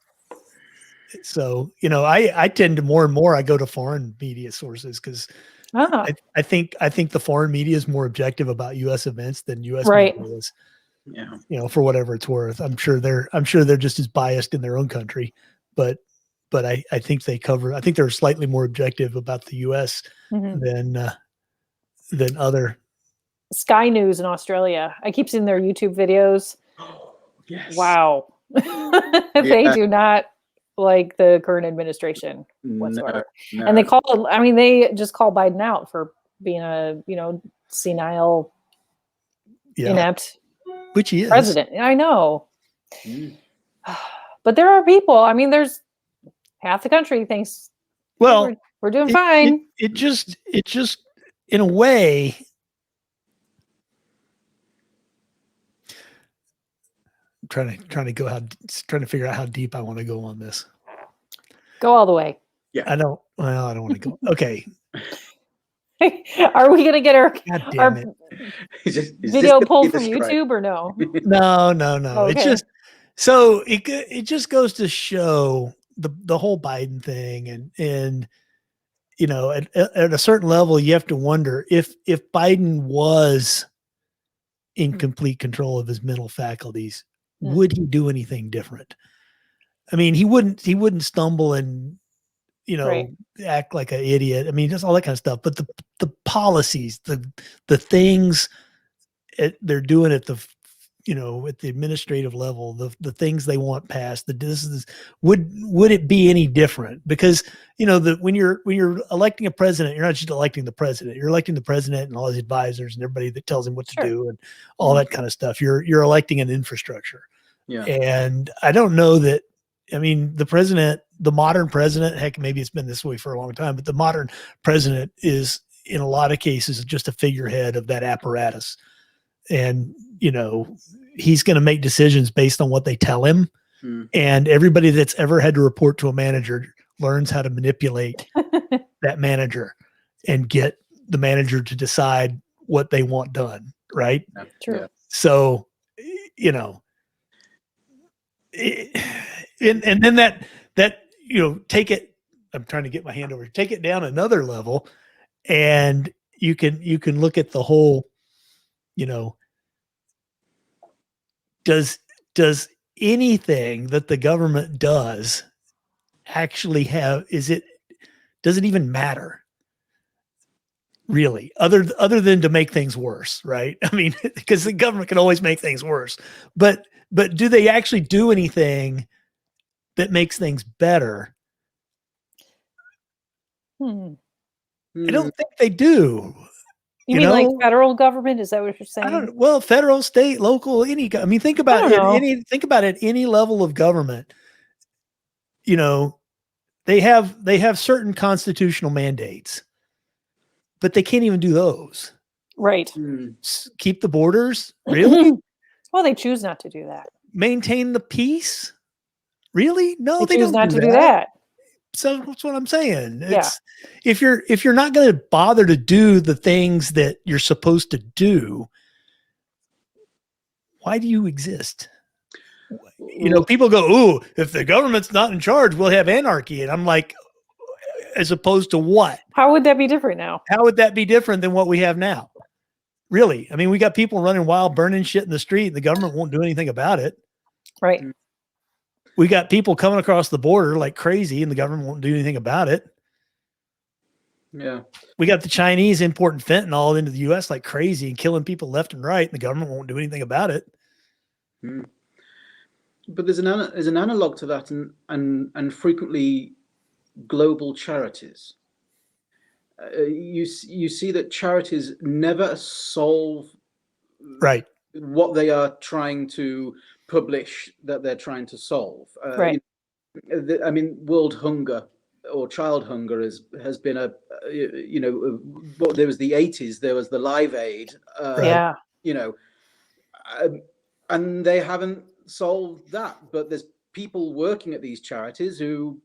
Speaker 1: So, I tend to more and more, I go to foreign media sources because I think the foreign media is more objective about U.S. events than U.S. media is.
Speaker 2: Yeah.
Speaker 1: For whatever it's worth. I'm sure they're just as biased in their own country, but I think they're slightly more objective about the U.S. than other.
Speaker 3: Sky News in Australia. I keep seeing their YouTube videos.
Speaker 2: Oh, yes.
Speaker 3: Wow. They do not like the current administration whatsoever.
Speaker 2: No.
Speaker 3: And they just call Biden out for being a, senile, inept
Speaker 1: which he is.
Speaker 3: president. I know. But there are people, there's half the country thinks,
Speaker 1: well,
Speaker 3: we're doing fine.
Speaker 1: It just in a way, trying to figure out how deep I want to go on this.
Speaker 3: Go all the way.
Speaker 2: Yeah.
Speaker 1: I don't want to go. Okay.
Speaker 3: Are we going to get our video pulled from YouTube or no?
Speaker 1: No.
Speaker 3: Okay.
Speaker 1: It just goes to show the whole Biden thing and at a certain level, you have to wonder if Biden was in complete control of his mental faculties, would he do anything different? He wouldn't stumble and, act like an idiot. Just all that kind of stuff. But the policies, the things they're doing at the administrative level, the things they want passed, would it be any different? Because when you're electing a president, you're not just electing the president, you're electing the president and all his advisors and everybody that tells him what to do and all that kind of stuff. You're electing an infrastructure.
Speaker 2: Yeah.
Speaker 1: And I don't know that, the modern president, heck, maybe it's been this way for a long time, but the modern president is in a lot of cases just a figurehead of that apparatus. And, he's going to make decisions based on what they tell him. And everybody that's ever had to report to a manager learns how to manipulate that manager and get the manager to decide what they want done. Right.
Speaker 2: Yeah.
Speaker 3: True.
Speaker 2: Yeah.
Speaker 1: So, and then that, take it, I'm trying to get my hand over, take it down another level, and you can look at the whole, does anything that the government does actually does it even matter? Really, other than to make things worse, right? Because the government can always make things worse, but do they actually do anything that makes things better? I don't think they do.
Speaker 3: You mean like federal government? Is that what you're saying?
Speaker 1: I don't. Well, federal, state, local, any. I mean, think about it. Think about it. Any level of government. You know, they have certain constitutional mandates, but they can't even do those.
Speaker 3: Right.
Speaker 1: Keep the borders. Really?
Speaker 3: Well, they choose not to do that.
Speaker 1: Maintain the peace. Really? No, they
Speaker 3: choose
Speaker 1: don't
Speaker 3: not to do that.
Speaker 1: So that's what I'm saying. It's if you're not going to bother to do the things that you're supposed to do, why do you exist? You know, people go, "Ooh, if the government's not in charge, we'll have anarchy." And I'm like, as opposed to what?
Speaker 3: How would that be different now?
Speaker 1: How would that be different than what we have now? Really? I mean, we got people running wild, burning shit in the street, and the government won't do anything about it.
Speaker 3: Right.
Speaker 1: We got people coming across the border like crazy, and the government won't do anything about it.
Speaker 2: Yeah.
Speaker 1: We got the Chinese importing fentanyl into the U.S. like crazy and killing people left and right, and the government won't do anything about it.
Speaker 2: But there's an analog to that, and frequently global charities. You see that charities never solve what they are trying to publish that they're trying to solve.
Speaker 3: Right.
Speaker 2: I mean, world hunger or child hunger has been there was the 80s, there was the Live Aid, and they haven't solved that. But there's people working at these charities who,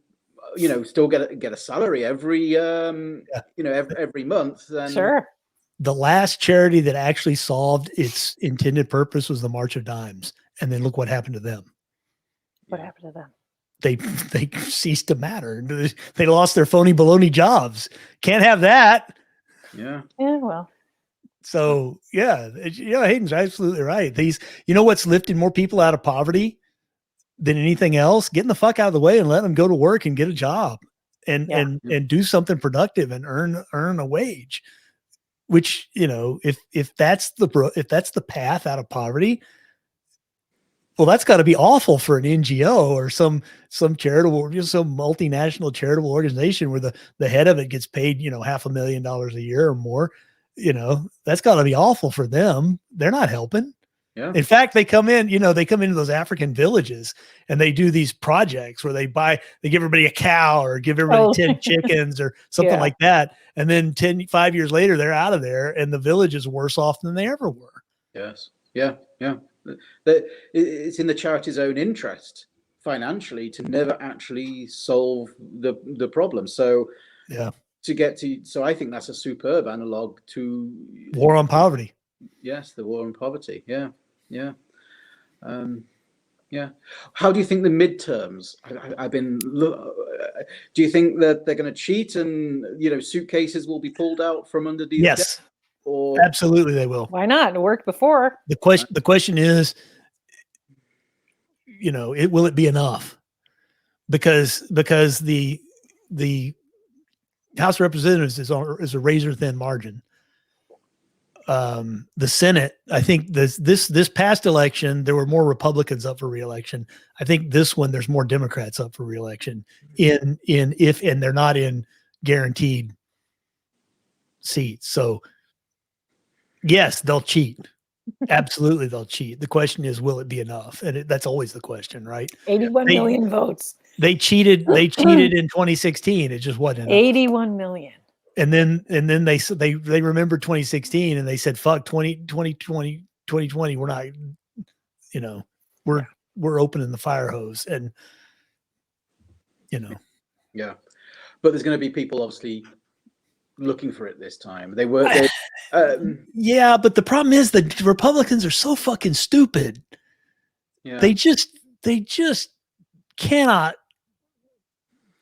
Speaker 2: still get a salary every every month. And
Speaker 3: sure.
Speaker 1: The last charity that actually solved its intended purpose was the March of Dimes. And then look what happened to them.
Speaker 3: What happened to them?
Speaker 1: They ceased to matter. They lost their phony baloney jobs. Can't have that.
Speaker 2: Yeah.
Speaker 3: Yeah. Well.
Speaker 1: So Hayden's absolutely right. What's lifting more people out of poverty than anything else? Getting the fuck out of the way and letting them go to work and get a job and do something productive and earn a wage. Which, if that's the path out of poverty, well, that's got to be awful for an NGO or some charitable, some multinational charitable organization where the head of it gets paid, $500,000 a year or more. That's got to be awful for them. They're not helping.
Speaker 2: Yeah.
Speaker 1: In fact, they come into those African villages and they do these projects where they give everybody a cow or give everybody 10 chickens or something like that. And then 5 years later, they're out of there and the village is worse off than they ever were.
Speaker 2: Yes. Yeah. Yeah. It's in the charity's own interest financially to never actually solve the problem. So so I think that's a superb analog to
Speaker 1: war on poverty.
Speaker 2: Yes, the war on poverty. Yeah. Yeah. How do you think the midterms? Do you think that they're going to cheat and suitcases will be pulled out from under these?
Speaker 1: Yes, or absolutely they will.
Speaker 3: Why not? It worked before.
Speaker 1: The question is, will it be enough? Because the House of Representatives is a razor thin margin. The Senate, I think this past election, there were more Republicans up for re-election. I think this one, there's more Democrats up for re-election and they're not in guaranteed seats. So yes, they'll cheat. Absolutely. They'll cheat. The question is, will it be enough? And that's always the question, right?
Speaker 3: 81 million votes.
Speaker 1: They cheated in 2016. It just wasn't enough. 81
Speaker 3: million.
Speaker 1: And then they remembered 2016 and they said, fuck 2020, we're not, we're opening the fire hose and,
Speaker 2: Yeah. But there's going to be people obviously looking for it this time.
Speaker 1: Yeah, but the problem is that Republicans are so fucking stupid. Yeah. They just cannot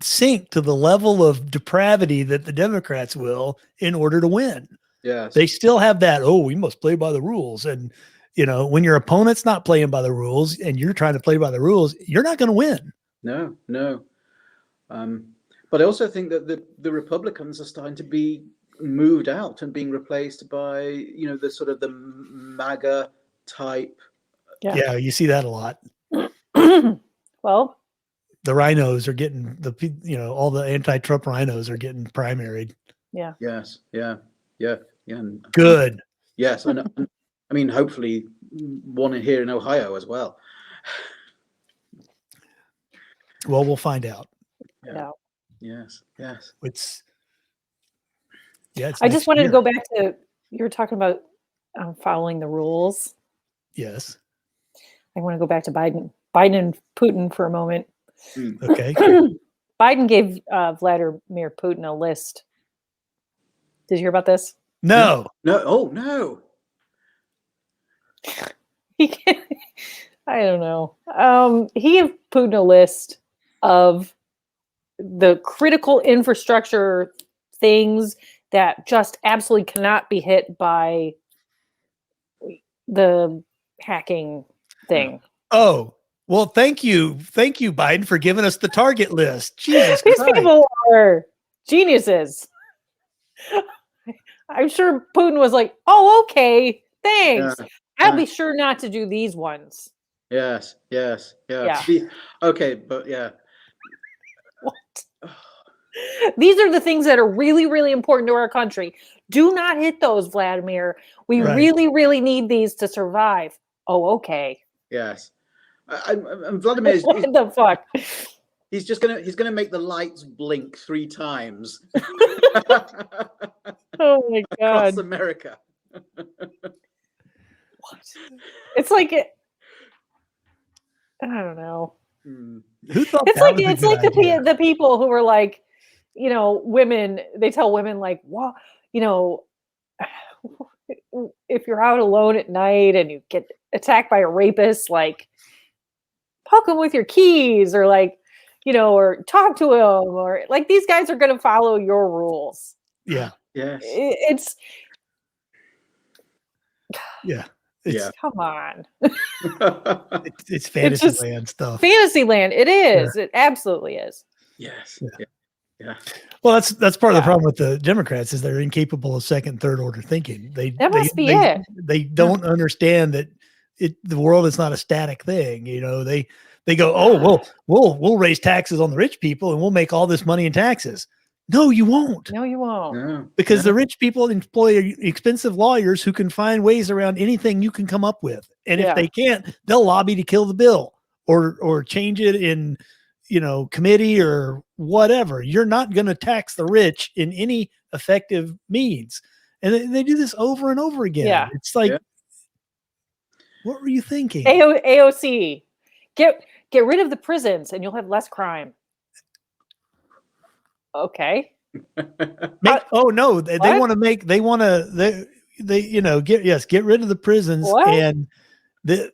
Speaker 1: sink to the level of depravity that the Democrats will in order to win.
Speaker 2: Yes.
Speaker 1: They still have that, we must play by the rules. And, when your opponent's not playing by the rules and you're trying to play by the rules, you're not going to win.
Speaker 2: No. But I also think that the Republicans are starting to be moved out and being replaced by, the sort of the MAGA type.
Speaker 1: Yeah, you see that a lot.
Speaker 3: Well,
Speaker 1: the rhinos are getting all the anti-Trump rhinos are getting primaried.
Speaker 3: Yeah.
Speaker 2: Yes. Yeah. Yeah. Yeah. And
Speaker 1: Good.
Speaker 2: yes. And I mean, hopefully one here in Ohio as well.
Speaker 1: Well, we'll find out.
Speaker 3: Yeah.
Speaker 2: Yes. Yes.
Speaker 1: It's
Speaker 3: I just
Speaker 1: next
Speaker 3: wanted to
Speaker 1: year.
Speaker 3: go back to, you were talking about following the rules.
Speaker 1: Yes.
Speaker 3: I want to go back to Biden and Putin for a moment.
Speaker 1: Okay.
Speaker 3: Biden gave Vladimir Putin a list. Did you hear about this?
Speaker 1: No.
Speaker 2: No. Oh no.
Speaker 3: I don't know. He gave Putin a list of the critical infrastructure things that just absolutely cannot be hit by the hacking thing.
Speaker 1: Oh, well, thank you, Biden, for giving us the target list. Jesus
Speaker 3: These
Speaker 1: Christ.
Speaker 3: people are geniuses. I'm sure Putin was like, "Oh, okay, thanks.
Speaker 2: Yeah.
Speaker 3: I'll be sure not to do these ones."
Speaker 2: Yes. Yes.
Speaker 3: Yeah.
Speaker 2: Okay, but yeah.
Speaker 3: What? These are the things that are really, really important to our country. Do not hit those, Vladimir. We
Speaker 1: Right.
Speaker 3: really, really need these to survive. Oh, okay.
Speaker 2: Yes. And Vladimir,
Speaker 3: What the fuck?
Speaker 2: he's gonna make the lights blink 3 times
Speaker 3: Oh my
Speaker 2: across
Speaker 3: god.
Speaker 2: America.
Speaker 3: What? It's like I don't know.
Speaker 1: Who thought
Speaker 3: It's
Speaker 1: that
Speaker 3: like
Speaker 1: was a
Speaker 3: it's
Speaker 1: good
Speaker 3: like
Speaker 1: idea?
Speaker 3: the people who were like, women. They tell women like, "Well, if you're out alone at night and you get attacked by a rapist, like, poke him with your keys, or like, or talk to him, or like these guys are going to follow your rules."
Speaker 1: Yeah.
Speaker 2: Yes.
Speaker 3: It's
Speaker 1: Yeah.
Speaker 2: Yeah.
Speaker 3: come on,
Speaker 1: It's fantasy
Speaker 3: just
Speaker 1: land stuff.
Speaker 3: Fantasyland. It is. It absolutely is.
Speaker 2: Yes.
Speaker 1: Yeah.
Speaker 2: Yeah.
Speaker 1: Well, that's part of the
Speaker 3: Yeah.
Speaker 1: problem with the Democrats is they're incapable of second, third order thinking.
Speaker 3: That must be it.
Speaker 1: They don't understand that the world is not a static thing. They go, oh, well, we'll raise taxes on the rich people and we'll make all this money in taxes. No, you won't.
Speaker 3: No, you won't.
Speaker 2: No.
Speaker 1: Because the rich people employ expensive lawyers who can find ways around anything you can come up with. And if they can't, they'll lobby to kill the bill or change it in, committee or whatever. You're not going to tax the rich in any effective means. And they do this over and over again.
Speaker 3: Yeah.
Speaker 1: It's like, what were you thinking?
Speaker 3: AOC, get rid of the prisons and you'll have less crime. Okay.
Speaker 1: Oh no, they want to get rid of the prisons.
Speaker 3: What?
Speaker 1: And the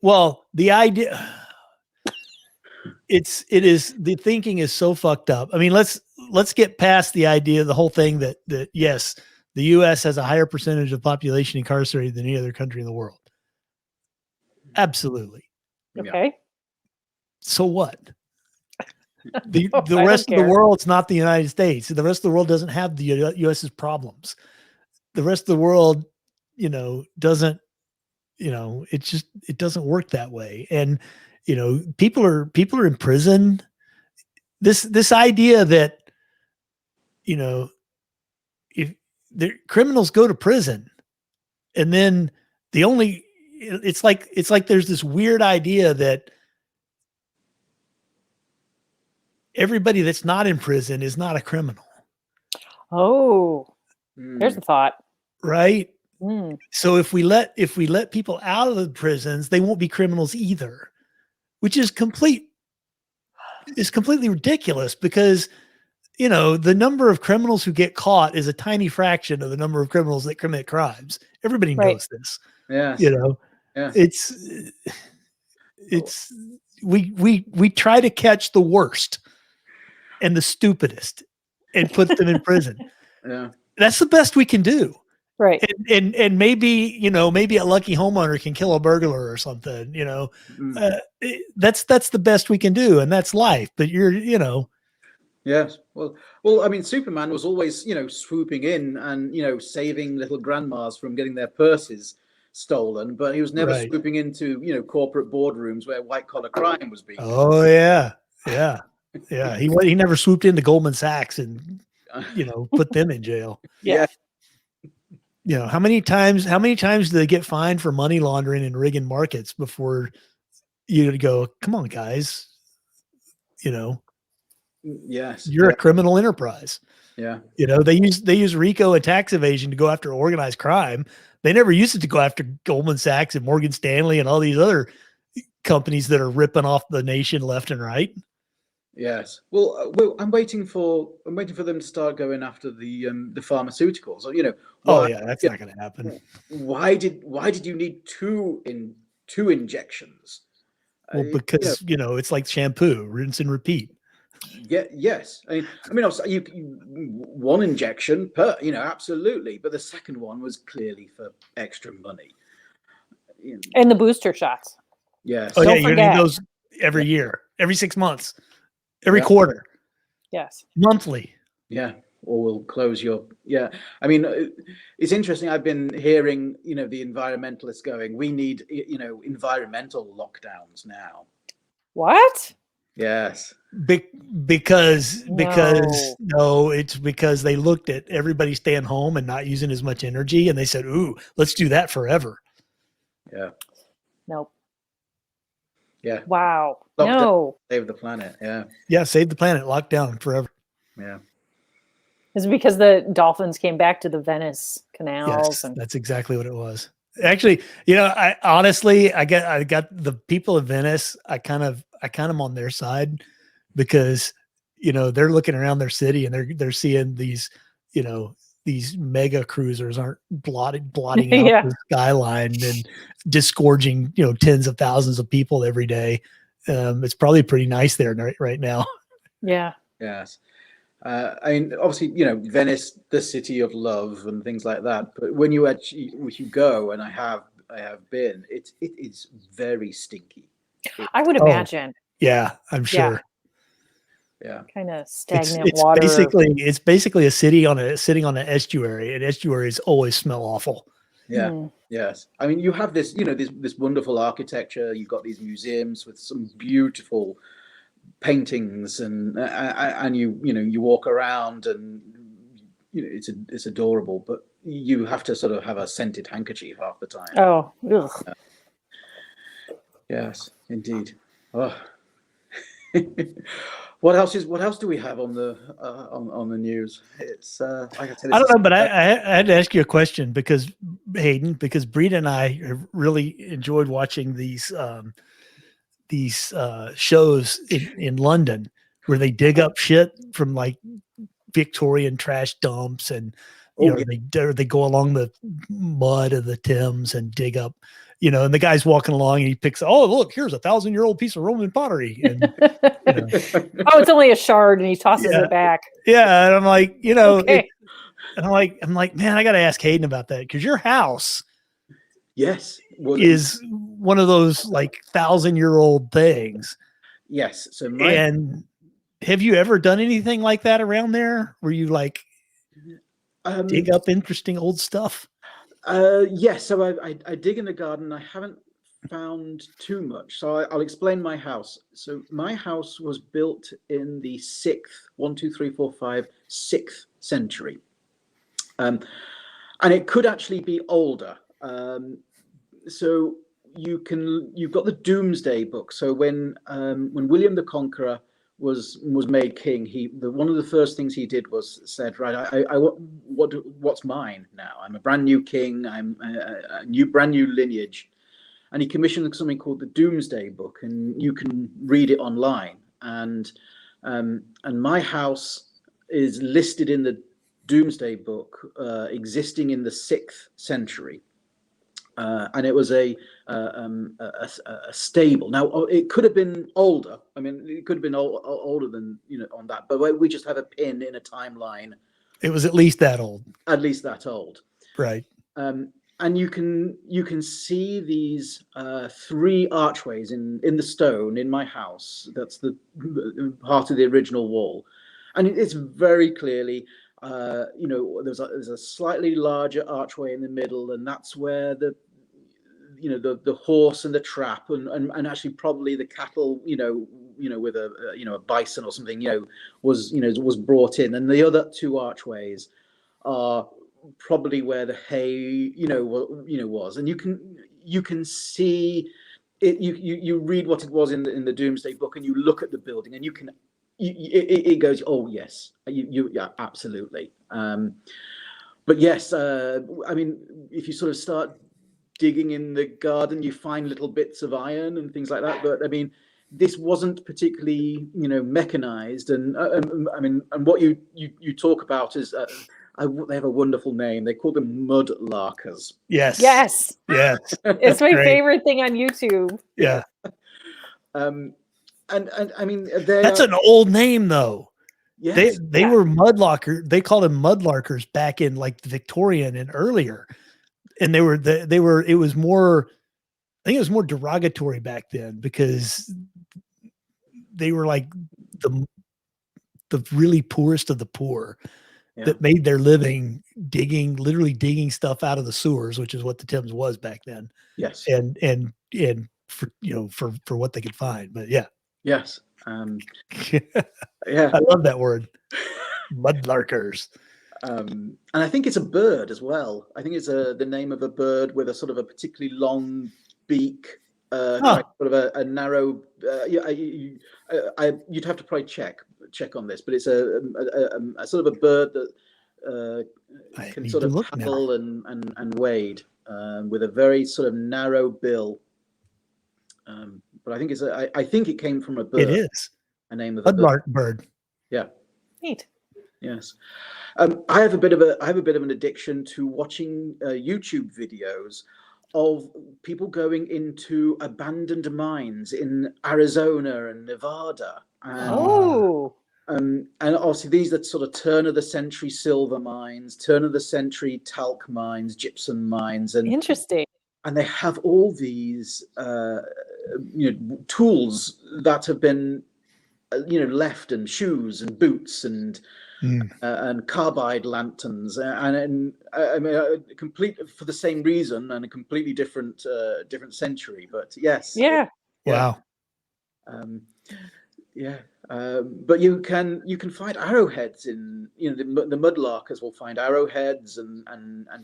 Speaker 1: idea the thinking is so fucked up. I mean, let's get past the idea, the whole thing that yes, the US has a higher percentage of population incarcerated than any other country in the world. Absolutely.
Speaker 3: Okay.
Speaker 1: So what? The
Speaker 3: I
Speaker 1: rest
Speaker 3: don't
Speaker 1: of the
Speaker 3: care.
Speaker 1: world's not the United States. The rest of the world doesn't have the US's problems. The rest of the world, doesn't, it doesn't work that way. And, people are in prison. This idea that, if the criminals go to prison and then it's like there's this weird idea that everybody that's not in prison is not a criminal.
Speaker 3: Oh, there's a thought.
Speaker 1: Right.
Speaker 3: Mm.
Speaker 1: So if we let people out of the prisons, they won't be criminals either, which is completely ridiculous because, the number of criminals who get caught is a tiny fraction of the number of criminals that commit crimes. Everybody knows this.
Speaker 2: Yeah.
Speaker 1: It's we try to catch the worst and the stupidest and put them in prison.
Speaker 2: Yeah.
Speaker 1: That's the best we can do.
Speaker 3: Right.
Speaker 1: And maybe, maybe a lucky homeowner can kill a burglar or something, that's the best we can do. And that's life. But
Speaker 2: Yes. Well, I mean, Superman was always, swooping in and, saving little grandmas from getting their purses stolen, but he was never swooping into, corporate boardrooms where white collar crime was being.
Speaker 1: Oh yeah. Yeah. Yeah. He never swooped into Goldman Sachs and put them in jail.
Speaker 3: Yeah.
Speaker 1: How many times do they get fined for money laundering and rigging markets before you go, come on, guys,
Speaker 2: Yes.
Speaker 1: you're a criminal enterprise.
Speaker 2: Yeah.
Speaker 1: They use RICO and tax evasion to go after organized crime. They never used it to go after Goldman Sachs and Morgan Stanley and all these other companies that are ripping off the nation left and right.
Speaker 2: Yes. Well, I'm waiting for them to start going after the pharmaceuticals.
Speaker 1: That's not going to happen.
Speaker 2: Why did you need two injections?
Speaker 1: Well, because it's like shampoo, rinse and repeat.
Speaker 2: Yeah. Yes. I mean, also, you one injection per, absolutely, but the second one was clearly for extra money.
Speaker 3: And the booster shots.
Speaker 2: Yes.
Speaker 1: Oh,
Speaker 3: Don't
Speaker 1: yeah, you're
Speaker 3: forget.
Speaker 1: gonna need those every year, every 6 months, every quarter,
Speaker 3: Yes.
Speaker 1: monthly.
Speaker 2: Yeah. Or we'll close your. Yeah. I mean, it's interesting. I've been hearing, the environmentalists going, we need, environmental lockdowns now.
Speaker 3: What?
Speaker 2: Yes.
Speaker 1: Because
Speaker 3: No.
Speaker 1: it's because they looked at everybody staying home and not using as much energy, and they said, "Ooh, let's do that forever."
Speaker 2: Yeah.
Speaker 3: Nope.
Speaker 2: Yeah.
Speaker 3: Wow.
Speaker 2: Lockdown,
Speaker 3: no.
Speaker 2: save the planet. Yeah.
Speaker 1: Yeah, save the planet, locked down forever.
Speaker 2: Yeah.
Speaker 3: Is it because the dolphins came back to the Venice canals?
Speaker 1: Yes, that's exactly what it was. Actually, I honestly, I got the people of Venice. I kind of on their side because, they're looking around their city and they're seeing these, these mega cruisers aren't blotting out
Speaker 3: Yeah.
Speaker 1: the skyline and disgorging, tens of thousands of people every day. It's probably pretty nice there right now.
Speaker 3: Yeah.
Speaker 2: Yes. I mean, obviously, Venice, the city of love and things like that. But when you go, and I have been, it is very stinky.
Speaker 3: I would imagine.
Speaker 1: Yeah, I'm sure.
Speaker 2: Yeah.
Speaker 3: Kind of stagnant
Speaker 1: It's
Speaker 3: water.
Speaker 1: basically a city sitting on an estuary, and estuaries always smell awful.
Speaker 2: Yeah. Yes. I mean, you have this, this wonderful architecture. You've got these museums with some beautiful paintings, and you walk around, and it's adorable. But you have to sort of have a scented handkerchief half the time.
Speaker 3: Oh. Ugh.
Speaker 2: Yes, indeed. Oh. What else do we have on the news? It's like I said,
Speaker 1: I don't know, but I had to ask you a question because Hayden, because Breda and I have really enjoyed watching these shows in London where they dig up shit from like Victorian trash dumps, and they go along the mud of the Thames and dig up, and the guy's walking along and he picks, oh, look, here's 1,000-year-old piece of Roman pottery. And
Speaker 3: Oh, it's only a shard, and he tosses it back.
Speaker 1: Yeah, and I'm like,
Speaker 3: Okay.
Speaker 1: and I'm like, man, I got to ask Hayden about that, because your house,
Speaker 2: yes,
Speaker 1: is one of those like 1,000-year-old things.
Speaker 2: Yes. So
Speaker 1: and have you ever done anything like that around there? Where you like dig up interesting old stuff?
Speaker 2: Yes. So I dig in the garden. I haven't found too much. So I'll explain my house. So my house was built in the 6th century. And it could actually be older. So you've got the Doomsday Book. So when William the Conqueror was made king, one of the first things he did was said, right, what's mine now? I'm a brand new king. I'm a brand new lineage, and he commissioned something called the Doomsday Book, and you can read it online. And my house is listed in the Doomsday Book, existing in the 6th century. And it was a stable. Now, it could have been older. I mean, it could have been older than on that. But we just have a pin in a timeline.
Speaker 1: It was at least that old.
Speaker 2: At least that old,
Speaker 1: right?
Speaker 2: And you can see these 3 archways in the stone in my house. That's the part of the original wall, and it's very clearly. There's a slightly larger archway in the middle, and that's where the horse and the trap and actually probably the cattle, with a bison or something, was brought in, and the other two archways are probably where the hay, was, and you can see it. You read what it was in the Doomsday Book, and you look at the building, and it goes, oh yes, yeah, absolutely. But yes, I mean, if you sort of start digging in the garden, you find little bits of iron and things like that. But I mean, this wasn't particularly, mechanized, and I mean, and what you talk about is they have a wonderful name. They call them mud larkers.
Speaker 1: Yes.
Speaker 3: Yes.
Speaker 1: Yes.
Speaker 3: It's my
Speaker 1: Great.
Speaker 3: favorite thing on YouTube.
Speaker 1: Yeah.
Speaker 2: And I mean,
Speaker 1: That's an old name though.
Speaker 2: yes.
Speaker 1: They were mudlarker. They called them mudlarkers back in like the Victorian and earlier. And it was more, I think it was more derogatory back then because they were like the really poorest of the poor that made their living literally digging stuff out of the sewers, which is what the Thames was back then.
Speaker 2: Yes.
Speaker 1: And for, for what they could find, but yeah.
Speaker 2: Yes.
Speaker 1: I love that word. Mudlarkers.
Speaker 2: And I think it's a bird as well. I think it's the name of a bird with a sort of a particularly long beak, sort of a narrow. You'd have to probably check on this, but it's a sort of a bird that can sort of paddle and wade with a very sort of narrow bill. But I think I think it came from a bird.
Speaker 1: It is
Speaker 2: a name of a
Speaker 1: bird.
Speaker 2: Yeah.
Speaker 3: Neat.
Speaker 2: Yes. I have a bit of an addiction to watching YouTube videos of people going into abandoned mines in Arizona and Nevada. And obviously these are sort of turn of the century silver mines, turn of the century talc mines, gypsum mines, and
Speaker 3: interesting.
Speaker 2: And they have all these tools that have been left, and shoes and boots and carbide lanterns, and I mean, complete for the same reason and a completely different century. But yes,
Speaker 1: wow,
Speaker 2: but you can find arrowheads in the mudlarkers will find arrowheads and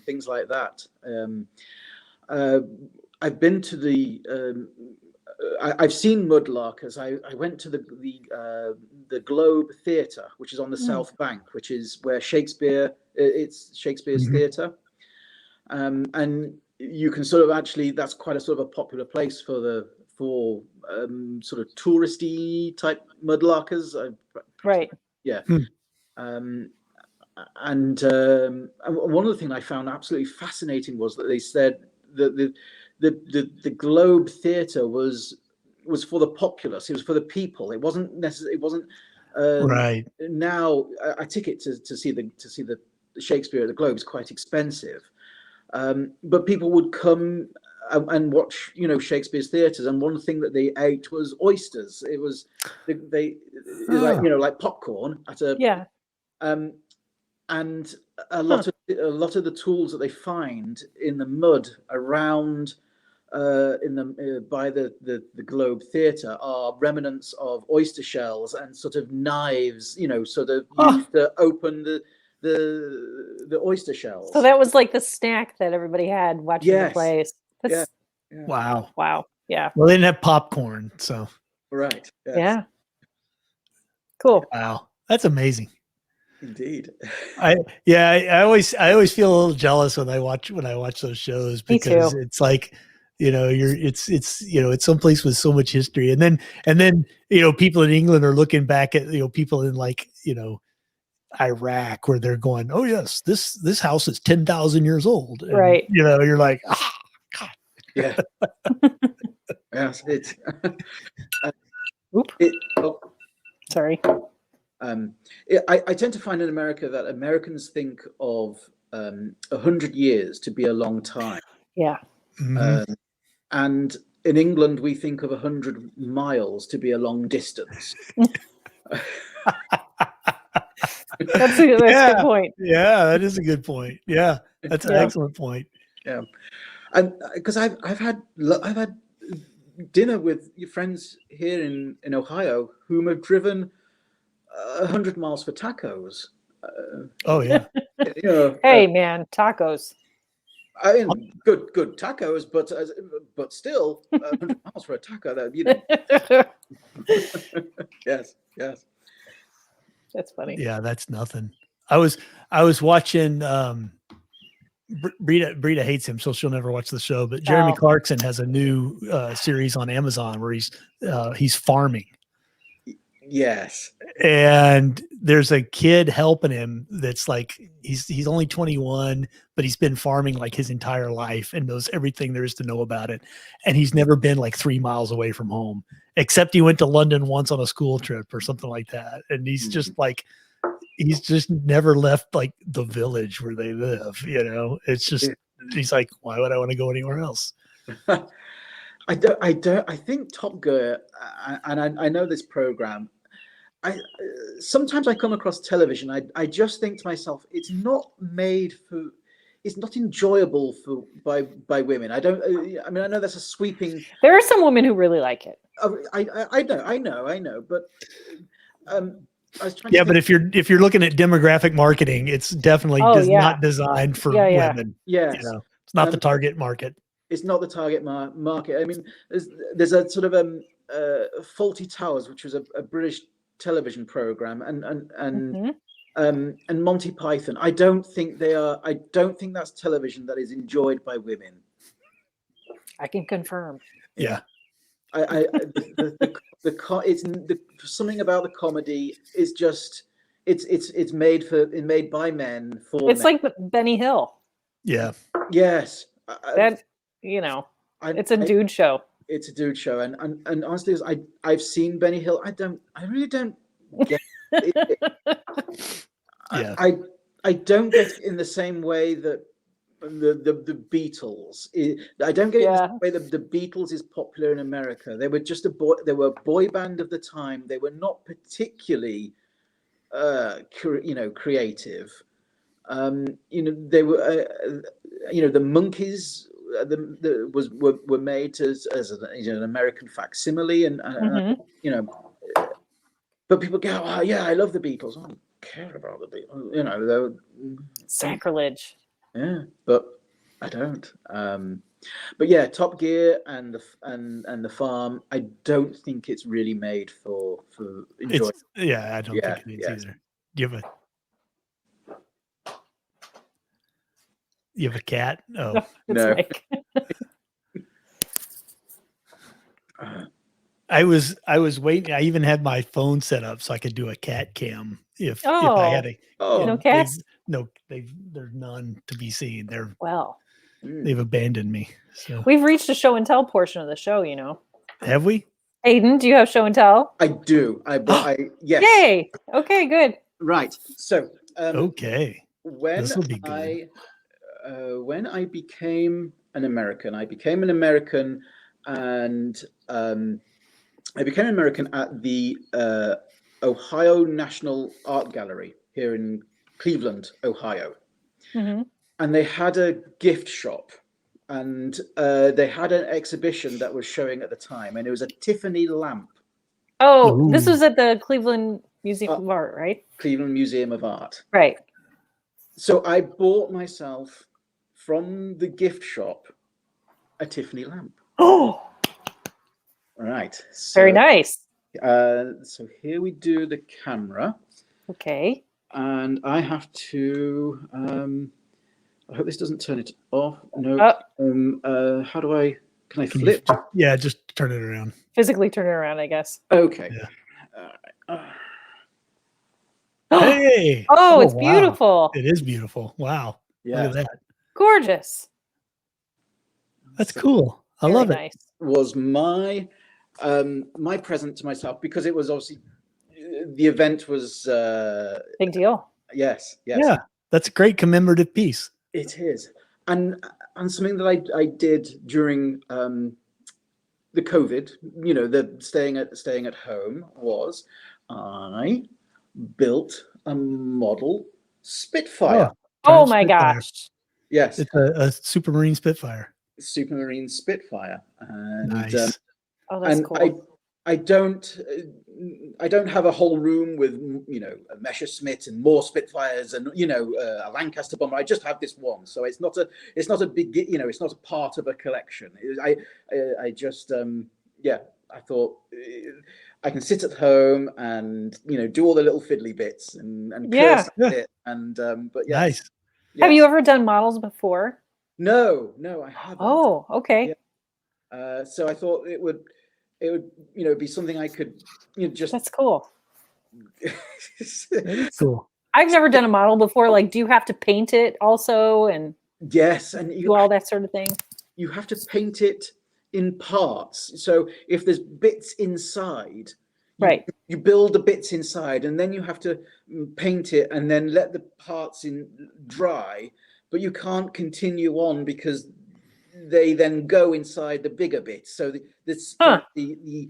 Speaker 2: things like that. I've been to the. I've seen mudlarkers. I went to the Globe Theatre, which is on the South Bank, which is where Shakespeare's theatre, and you can sort of actually that's quite a sort of a popular place for sort of touristy type mudlarkers.
Speaker 3: Right.
Speaker 2: Yeah. And one of the things I found absolutely fascinating was that they said that the Globe Theatre was for the populace. It was for the people. It wasn't necessarily. It wasn't.
Speaker 1: Right.
Speaker 2: Now a ticket to see the Shakespeare at the Globe is quite expensive, but people would come and watch Shakespeare's theatres, and one thing that they ate was oysters. It was like popcorn at a and a lot of the tools that they find in the mud around by the Globe Theatre are remnants of oyster shells and sort of knives, sort of used to open the oyster shells.
Speaker 3: So that was like the snack that everybody had watching the plays.
Speaker 2: Yeah.
Speaker 3: Wow. Yeah.
Speaker 1: Well, they didn't have popcorn, so
Speaker 2: right. Yes.
Speaker 3: Yeah. Cool.
Speaker 1: Wow, that's amazing.
Speaker 2: Indeed.
Speaker 1: I always feel a little jealous when I watch those shows, because it's like, it's someplace with so much history, and then people in England are looking back at people in like Iraq, where they're going, oh yes, this house is 10,000 years old, and,
Speaker 3: right?
Speaker 1: You're like, God.
Speaker 2: Yeah. Yes, it's.
Speaker 3: Sorry.
Speaker 2: I tend to find in America that Americans think of 100 years to be a long time.
Speaker 3: Yeah.
Speaker 2: And in England, we think of 100 miles to be a long distance.
Speaker 3: That's a good point.
Speaker 1: Yeah, that is a good point. Yeah, that's an excellent point.
Speaker 2: Yeah, and because I've had dinner with your friends here in Ohio whom have driven 100 miles for tacos.
Speaker 1: Oh yeah.
Speaker 2: You know,
Speaker 3: Hey, man, tacos.
Speaker 2: I mean, good tacos, but still 100 miles for a taco. That, you know. Yes.
Speaker 3: That's funny.
Speaker 1: Yeah, that's nothing. I was watching Breda hates him, so she'll never watch the show. But Jeremy
Speaker 3: Oh.
Speaker 1: Clarkson has a new series on Amazon where he's farming,
Speaker 2: Yes.
Speaker 1: and there's a kid helping him that's like he's only 21, but he's been farming like his entire life and knows everything there is to know about it. And he's never been like 3 miles away from home, except he went to London once on a school trip or something like that. And he's just like, he's just never left like the village where they live. You know, it's just, he's like, why would I want to go anywhere else?
Speaker 2: I think Top Gear, and I know this program. Sometimes I come across television. I just think to myself, it's not made for. It's not enjoyable by women. I mean, I know that's a sweeping.
Speaker 3: There are some women who really like it.
Speaker 2: I know. But I was trying.
Speaker 1: Yeah, but if you're looking at demographic marketing, it's definitely not designed for women.
Speaker 2: Yes.
Speaker 1: You know, it's not the target market.
Speaker 2: It's not the target market. I mean, there's a sort of Faulty Towers, which was a British television program, and Monty Python. I don't think that's television that is enjoyed by women.
Speaker 3: I can confirm.
Speaker 1: Yeah.
Speaker 2: Something about the comedy is just it's made by men for.
Speaker 3: It's
Speaker 2: men.
Speaker 3: like Benny Hill.
Speaker 1: Yeah.
Speaker 2: Yes.
Speaker 3: That, you know, it's a dude show.
Speaker 2: It's a dude show, and honestly, I've seen Benny Hill. I really don't get it.
Speaker 1: Yeah.
Speaker 2: I don't get it in the same way that the Beatles. I don't get it in the same way that the Beatles is popular in America. They were just they were a boy band of the time. They were not particularly, creative. They were, the Monkees. Were made as an American facsimile, and but people go, oh yeah, I love the Beatles. I don't care about the Beatles.
Speaker 3: Sacrilege.
Speaker 2: Yeah, but I don't. But yeah, Top Gear and the Farm. I don't think it's really made for enjoyment.
Speaker 1: I don't think it is either. You have a cat? Oh
Speaker 2: no.
Speaker 1: I was waiting. I even had my phone set up so I could do a cat cam if I had a.
Speaker 3: No cats?
Speaker 1: There's none to be seen. They've abandoned me. So
Speaker 3: we've reached a show and tell portion of the show. You know,
Speaker 1: have we?
Speaker 3: Hayden, do you have show and tell?
Speaker 2: I do. Yes.
Speaker 3: Yay! Okay, good.
Speaker 2: Right. So.
Speaker 1: Okay.
Speaker 2: This will be good. When I became an American, and I became an American at the Ohio National Art Gallery here in Cleveland, Ohio.
Speaker 3: Mm-hmm.
Speaker 2: And they had a gift shop, and they had an exhibition that was showing at the time, and it was a Tiffany lamp.
Speaker 3: Oh,
Speaker 1: Ooh.
Speaker 3: This was at the Cleveland Museum of Art, right?
Speaker 2: Cleveland Museum of Art.
Speaker 3: Right.
Speaker 2: So I bought myself from the gift shop a Tiffany lamp.
Speaker 3: Oh,
Speaker 2: right. So,
Speaker 3: very nice.
Speaker 2: So here we do the camera.
Speaker 3: Okay.
Speaker 2: And I have to. I hope this doesn't turn it off. No. How do I? Can I flip?
Speaker 1: Yeah, just turn it around.
Speaker 3: Physically turn it around, I guess.
Speaker 2: Okay.
Speaker 1: Yeah. Hey!
Speaker 3: Oh, it's
Speaker 1: wow.
Speaker 3: beautiful.
Speaker 1: It is beautiful. Wow.
Speaker 2: Yeah.
Speaker 1: Look at that.
Speaker 3: Gorgeous.
Speaker 1: That's cool. I love it.
Speaker 3: Nice.
Speaker 2: Was my my present to myself, because it was obviously the event was
Speaker 3: big deal.
Speaker 2: Yes.
Speaker 1: Yeah, that's a great commemorative piece.
Speaker 2: It is, and something that I did during the COVID, the staying at home, was I built a model Spitfire.
Speaker 3: Oh my gosh!
Speaker 2: Yes,
Speaker 1: it's a Supermarine Spitfire.
Speaker 2: Supermarine Spitfire, and
Speaker 1: nice.
Speaker 3: Oh, that's
Speaker 2: and
Speaker 3: cool.
Speaker 2: I don't have a whole room with, you know, a Messerschmitt and more Spitfires and, you know, a Lancaster bomber. I just have this one, so it's not a big, you know, it's not a part of a collection. I just yeah, I thought I can sit at home and, you know, do all the little fiddly bits and curse
Speaker 3: Yeah.
Speaker 2: at it, and but yes,
Speaker 1: Nice.
Speaker 3: Have you
Speaker 2: yes.
Speaker 3: ever done models before?
Speaker 2: No, I haven't.
Speaker 3: Oh, okay.
Speaker 2: Yeah. So I thought it would, you know, be something I could, you know, just
Speaker 3: That's cool.
Speaker 1: That is cool.
Speaker 3: I've never done a model before. Like, do you have to paint it also and
Speaker 2: yes, and
Speaker 3: do all that sort of thing?
Speaker 2: you have to paint it in parts. So if there's bits inside,
Speaker 3: Right.
Speaker 2: you build the bits inside, and then you have to paint it, and then let the parts in dry. But you can't continue on because they then go inside the bigger bits. So this
Speaker 3: Huh.
Speaker 2: the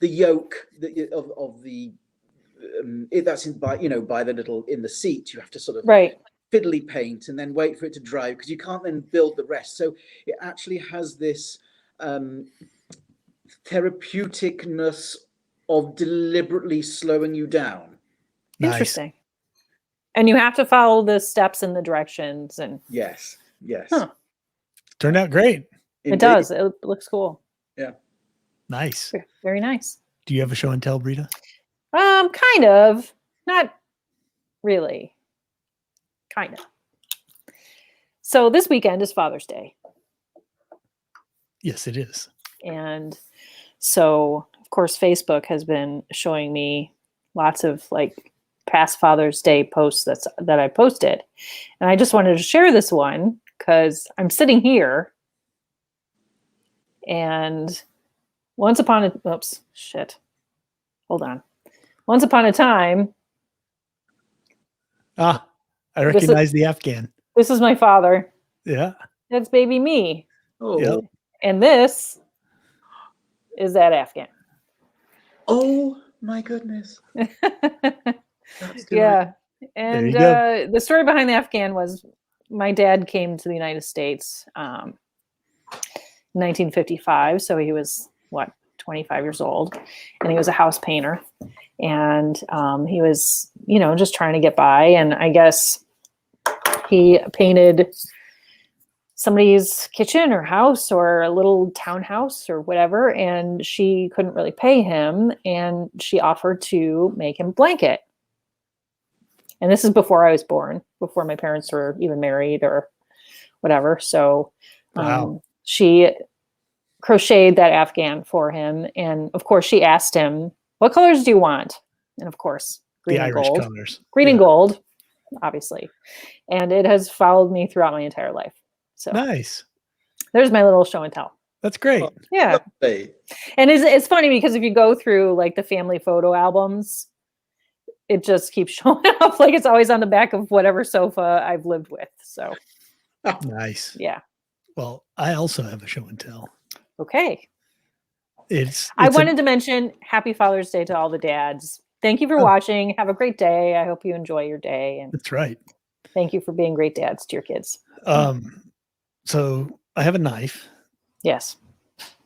Speaker 2: yoke of the that's in by, you know, by the little in the seat. You have to sort of
Speaker 3: Right.
Speaker 2: fiddly paint and then wait for it to dry, because you can't then build the rest. So it actually has this therapeuticness of deliberately slowing you down.
Speaker 1: Nice.
Speaker 3: Interesting. And you have to follow the steps and the directions, and
Speaker 2: Yes.
Speaker 3: Huh.
Speaker 1: Turned out great.
Speaker 3: it does. It looks cool.
Speaker 1: Nice.
Speaker 3: Very nice.
Speaker 1: Do you have a show and tell, Breda?
Speaker 3: Kind of. Not really. Kind of. So this weekend is Father's Day.
Speaker 1: Yes, it is.
Speaker 3: And so, of course, Facebook has been showing me lots of like past Father's Day posts that I posted. And I just wanted to share this one because I'm sitting here and once upon a time,
Speaker 1: I recognize the Afghan.
Speaker 3: this is my father.
Speaker 1: Yeah.
Speaker 3: That's baby me.
Speaker 2: Oh.
Speaker 1: Yep.
Speaker 3: And this is that Afghan.
Speaker 2: Oh my goodness. That's
Speaker 3: Yeah. And
Speaker 1: There you
Speaker 3: the story behind the Afghan was my dad came to the United States in 1955. So he was, 25 years old. And he was a house painter. And he was, just trying to get by. And I guess he painted somebody's kitchen or house or a little townhouse or whatever. And she couldn't really pay him. And she offered to make him a blanket. And this is before I was born, before my parents were even married or whatever. So
Speaker 1: Wow.
Speaker 3: she crocheted that Afghan for him. And of course, she asked him, what colors do you want? And of course, green
Speaker 1: The
Speaker 3: and
Speaker 1: Irish
Speaker 3: gold.
Speaker 1: colors.
Speaker 3: Green and gold, obviously. And it has followed me throughout my entire life. So
Speaker 1: Nice.
Speaker 3: there's my little show and tell.
Speaker 1: That's great.
Speaker 2: Oh,
Speaker 3: Yeah.
Speaker 2: lovely.
Speaker 3: And it's funny because if you go through like the family photo albums, it just keeps showing up. Like it's always on the back of whatever sofa I've lived with. So
Speaker 1: Nice.
Speaker 3: yeah.
Speaker 1: Well, I also have a show and tell.
Speaker 3: Okay.
Speaker 1: I
Speaker 3: wanted to mention Happy Father's Day to all the dads. Thank you for watching. Have a great day. I hope you enjoy your day. And
Speaker 1: That's right.
Speaker 3: thank you for being great dads to your kids.
Speaker 1: So I have a knife.
Speaker 3: Yes.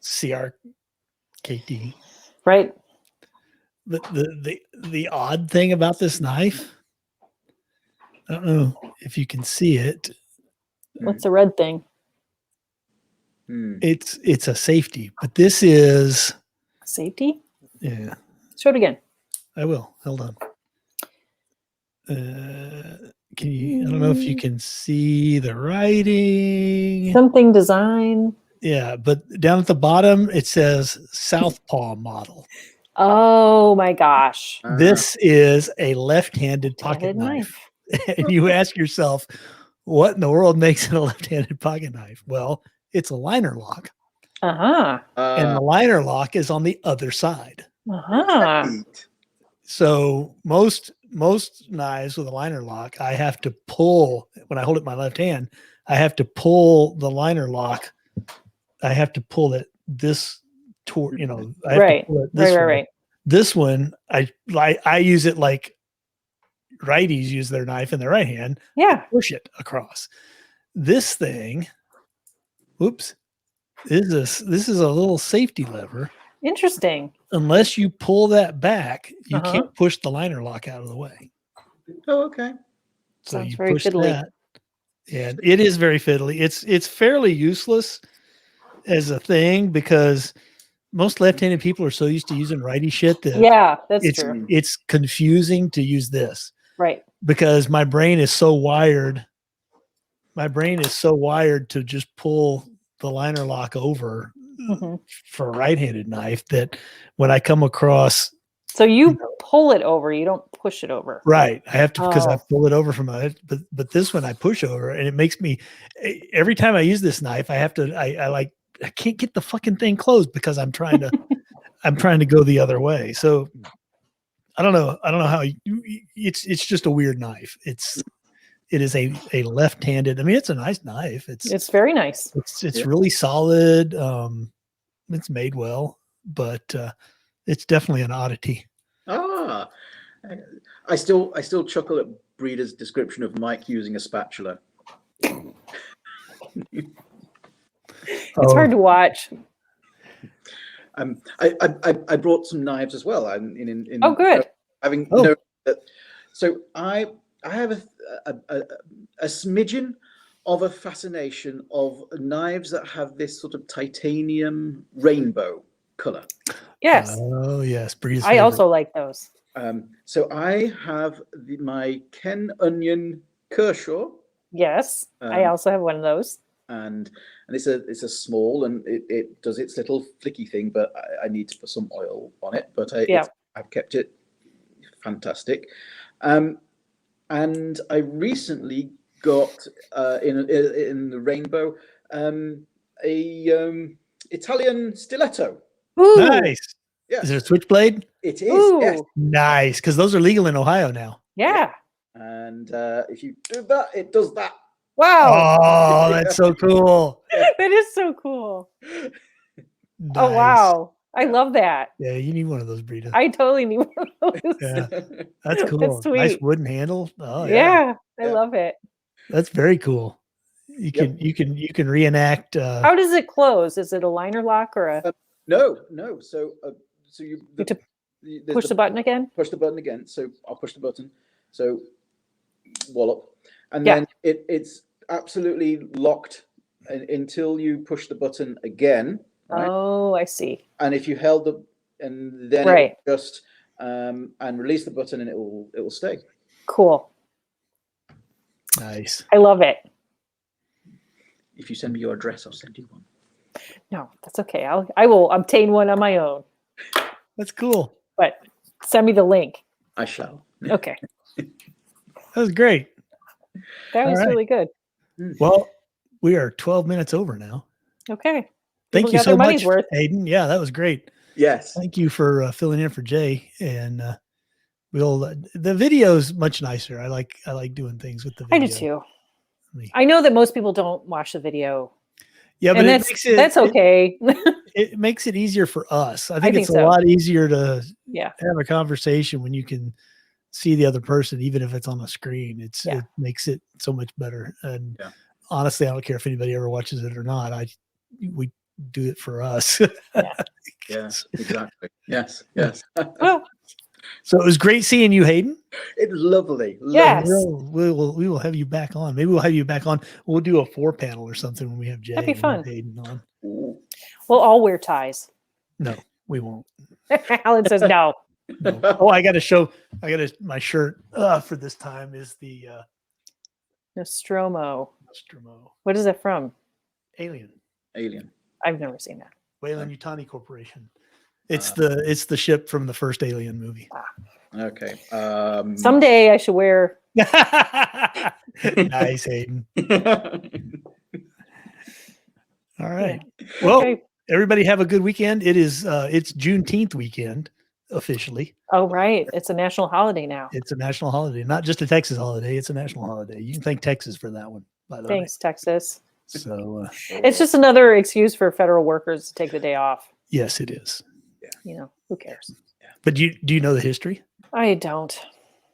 Speaker 1: Sqrpt.
Speaker 3: Right.
Speaker 1: The odd thing about this knife, I don't know if you can see it.
Speaker 3: What's the red thing?
Speaker 1: It's a safety, but this is
Speaker 3: Safety?
Speaker 1: Yeah.
Speaker 3: Show it again.
Speaker 1: I will. Hold on. Can you? I don't know if you can see the writing.
Speaker 3: Something design.
Speaker 1: Yeah, but down at the bottom it says Southpaw model.
Speaker 3: Oh my gosh.
Speaker 1: This is a left-handed pocket knife. And you ask yourself, what in the world makes it a left-handed pocket knife? Well, it's a liner lock. And the liner lock is on the other side. So most knives with a liner lock, I have to pull, when I hold it in my left hand, I have to pull the liner lock. I have to pull it this toward, I have to pull it this way.
Speaker 3: Right.
Speaker 1: This one, I use it like righties use their knife in their right hand.
Speaker 3: Yeah.
Speaker 1: Push it across. This thing, whoops. this is a little safety lever.
Speaker 3: Interesting.
Speaker 1: Unless you pull that back, you
Speaker 3: Uh-huh.
Speaker 1: can't push the liner lock out of the way.
Speaker 2: Oh, okay.
Speaker 1: So
Speaker 3: Sounds
Speaker 1: you
Speaker 3: very
Speaker 1: push
Speaker 3: fiddly.
Speaker 1: that, and it is very fiddly. It's fairly useless as a thing because most left-handed people are so used to using righty shit that
Speaker 3: Yeah, that's
Speaker 1: it's
Speaker 3: true.
Speaker 1: it's confusing to use this
Speaker 3: Right.
Speaker 1: because my brain is so wired. My brain is so wired to just pull the liner lock over
Speaker 3: hmm
Speaker 1: for a right-handed knife that when I come across
Speaker 3: So you pull it over, you don't push it over.
Speaker 1: right, I have to because I
Speaker 3: Oh.
Speaker 1: pull it over from my but this one I push over and it makes me every time I use this knife I have to I can't get the fucking thing closed because I'm trying to go the other way. So I don't know how it's just a weird knife. It is a left-handed. I mean, it's a nice knife.
Speaker 3: It's very nice.
Speaker 1: It's
Speaker 2: Yeah.
Speaker 1: really solid. It's made well, but it's definitely an oddity.
Speaker 2: Ah, I still chuckle at Breda's description of Mike using a spatula.
Speaker 3: It's hard to watch.
Speaker 2: I brought some knives as well.
Speaker 3: Oh, good.
Speaker 2: Having
Speaker 1: Oh.
Speaker 2: known that, so I have a smidgen of a fascination of knives that have this sort of titanium rainbow color.
Speaker 3: Yes.
Speaker 1: Oh yes, Breda's
Speaker 3: I
Speaker 1: favorite.
Speaker 3: also like those.
Speaker 2: So I have my Ken Onion Kershaw,
Speaker 3: Yes. I also have one of those.
Speaker 2: and it's a small, and it does its little flicky thing, but I need to put some oil on it. But I've kept it fantastic. And I recently got in the rainbow a Italian stiletto.
Speaker 3: Ooh.
Speaker 1: Nice.
Speaker 2: Yes,
Speaker 1: Is it a switchblade?
Speaker 2: it is.
Speaker 3: Ooh.
Speaker 2: Yes,
Speaker 1: Nice, because those are legal in Ohio now.
Speaker 3: Yeah.
Speaker 2: and if you do that, it does that.
Speaker 3: Wow.
Speaker 1: Oh, that's so cool.
Speaker 3: That is so cool.
Speaker 1: Nice.
Speaker 3: Oh, wow. I love that.
Speaker 1: Yeah, you need one of those, Breda.
Speaker 3: I totally need one of those.
Speaker 1: Yeah, that's cool.
Speaker 3: That's
Speaker 1: Nice
Speaker 3: sweet.
Speaker 1: wooden handle. Oh
Speaker 3: Yeah. I
Speaker 2: Yeah.
Speaker 3: love it.
Speaker 1: that's very cool. You can reenact.
Speaker 3: How does it close? Is it a liner lock or a
Speaker 2: No. So you
Speaker 3: push the button again?
Speaker 2: push the button again. So I'll push the button. So wallop, and
Speaker 3: Yeah.
Speaker 2: then it's absolutely locked until you push the button again. Right?
Speaker 3: Oh, I see.
Speaker 2: And if you held the and then
Speaker 3: Right.
Speaker 2: it'll just and release the button, and it will stay.
Speaker 3: Cool.
Speaker 1: Nice.
Speaker 3: I love it.
Speaker 2: If you send me your address, I'll send you one.
Speaker 3: No, that's okay. I will obtain one on my own.
Speaker 1: That's cool.
Speaker 3: But send me the link.
Speaker 2: I shall.
Speaker 3: Okay.
Speaker 1: That was great.
Speaker 3: That was
Speaker 1: All right.
Speaker 3: really good.
Speaker 1: Well, we are 12 minutes over now.
Speaker 3: Okay.
Speaker 1: Thank
Speaker 3: People
Speaker 1: you
Speaker 3: got
Speaker 1: so
Speaker 3: their
Speaker 1: much,
Speaker 3: money's worth.
Speaker 1: Hayden. Yeah, that was great.
Speaker 2: Yes.
Speaker 1: Thank you for filling in for Jay. And the video is much nicer. I like doing things with the video.
Speaker 3: I do too. I know that most people don't watch the video.
Speaker 1: Yeah, but
Speaker 3: And
Speaker 1: that's
Speaker 3: okay.
Speaker 1: It makes it easier for us. I think it's
Speaker 3: think
Speaker 1: a
Speaker 3: so.
Speaker 1: lot easier to
Speaker 3: Yeah.
Speaker 1: have a conversation when you can see the other person, even if it's on a screen. It makes it so much better. And honestly, I don't care if anybody ever watches it or not. We do it for us.
Speaker 2: Yes, exactly. Yes.
Speaker 3: Well,
Speaker 1: So it was great seeing you, Hayden.
Speaker 2: It's lovely.
Speaker 3: Yes.
Speaker 1: We will have you back on. Maybe we'll have you back on. We'll do a 4-panel or something when we have Jay.
Speaker 3: That'd be
Speaker 1: and
Speaker 3: fun.
Speaker 1: Hayden on.
Speaker 3: we'll all wear ties.
Speaker 1: No, we won't.
Speaker 3: Alan says no.
Speaker 1: No. Oh, I got to show. My shirt for this time is the
Speaker 3: Nostromo.
Speaker 1: Nostromo
Speaker 3: What is it from?
Speaker 1: Alien.
Speaker 3: I've never seen that.
Speaker 1: Weyland-Yutani Corporation. It's the ship from the first Alien movie.
Speaker 2: Okay.
Speaker 3: Someday I should wear.
Speaker 1: Nice, Hayden. All right. Well,
Speaker 3: Okay.
Speaker 1: everybody have a good weekend. It's Juneteenth weekend officially.
Speaker 3: Oh, right. It's a national holiday now.
Speaker 1: It's a national holiday, not just a Texas holiday. It's a national holiday. You can thank Texas for that one, by the
Speaker 3: Thanks, Texas.
Speaker 1: way. So
Speaker 3: It's just another excuse for federal workers to take the day off.
Speaker 1: yes, it is.
Speaker 3: Who cares?
Speaker 1: But do you know the history?
Speaker 3: I don't.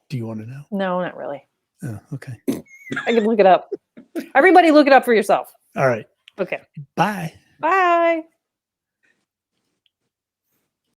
Speaker 1: Do you want to know?
Speaker 3: No, not really.
Speaker 1: Oh, okay.
Speaker 3: I can look it up. Everybody look it up for yourself.
Speaker 1: All right.
Speaker 3: Okay.
Speaker 1: Bye.
Speaker 3: Bye.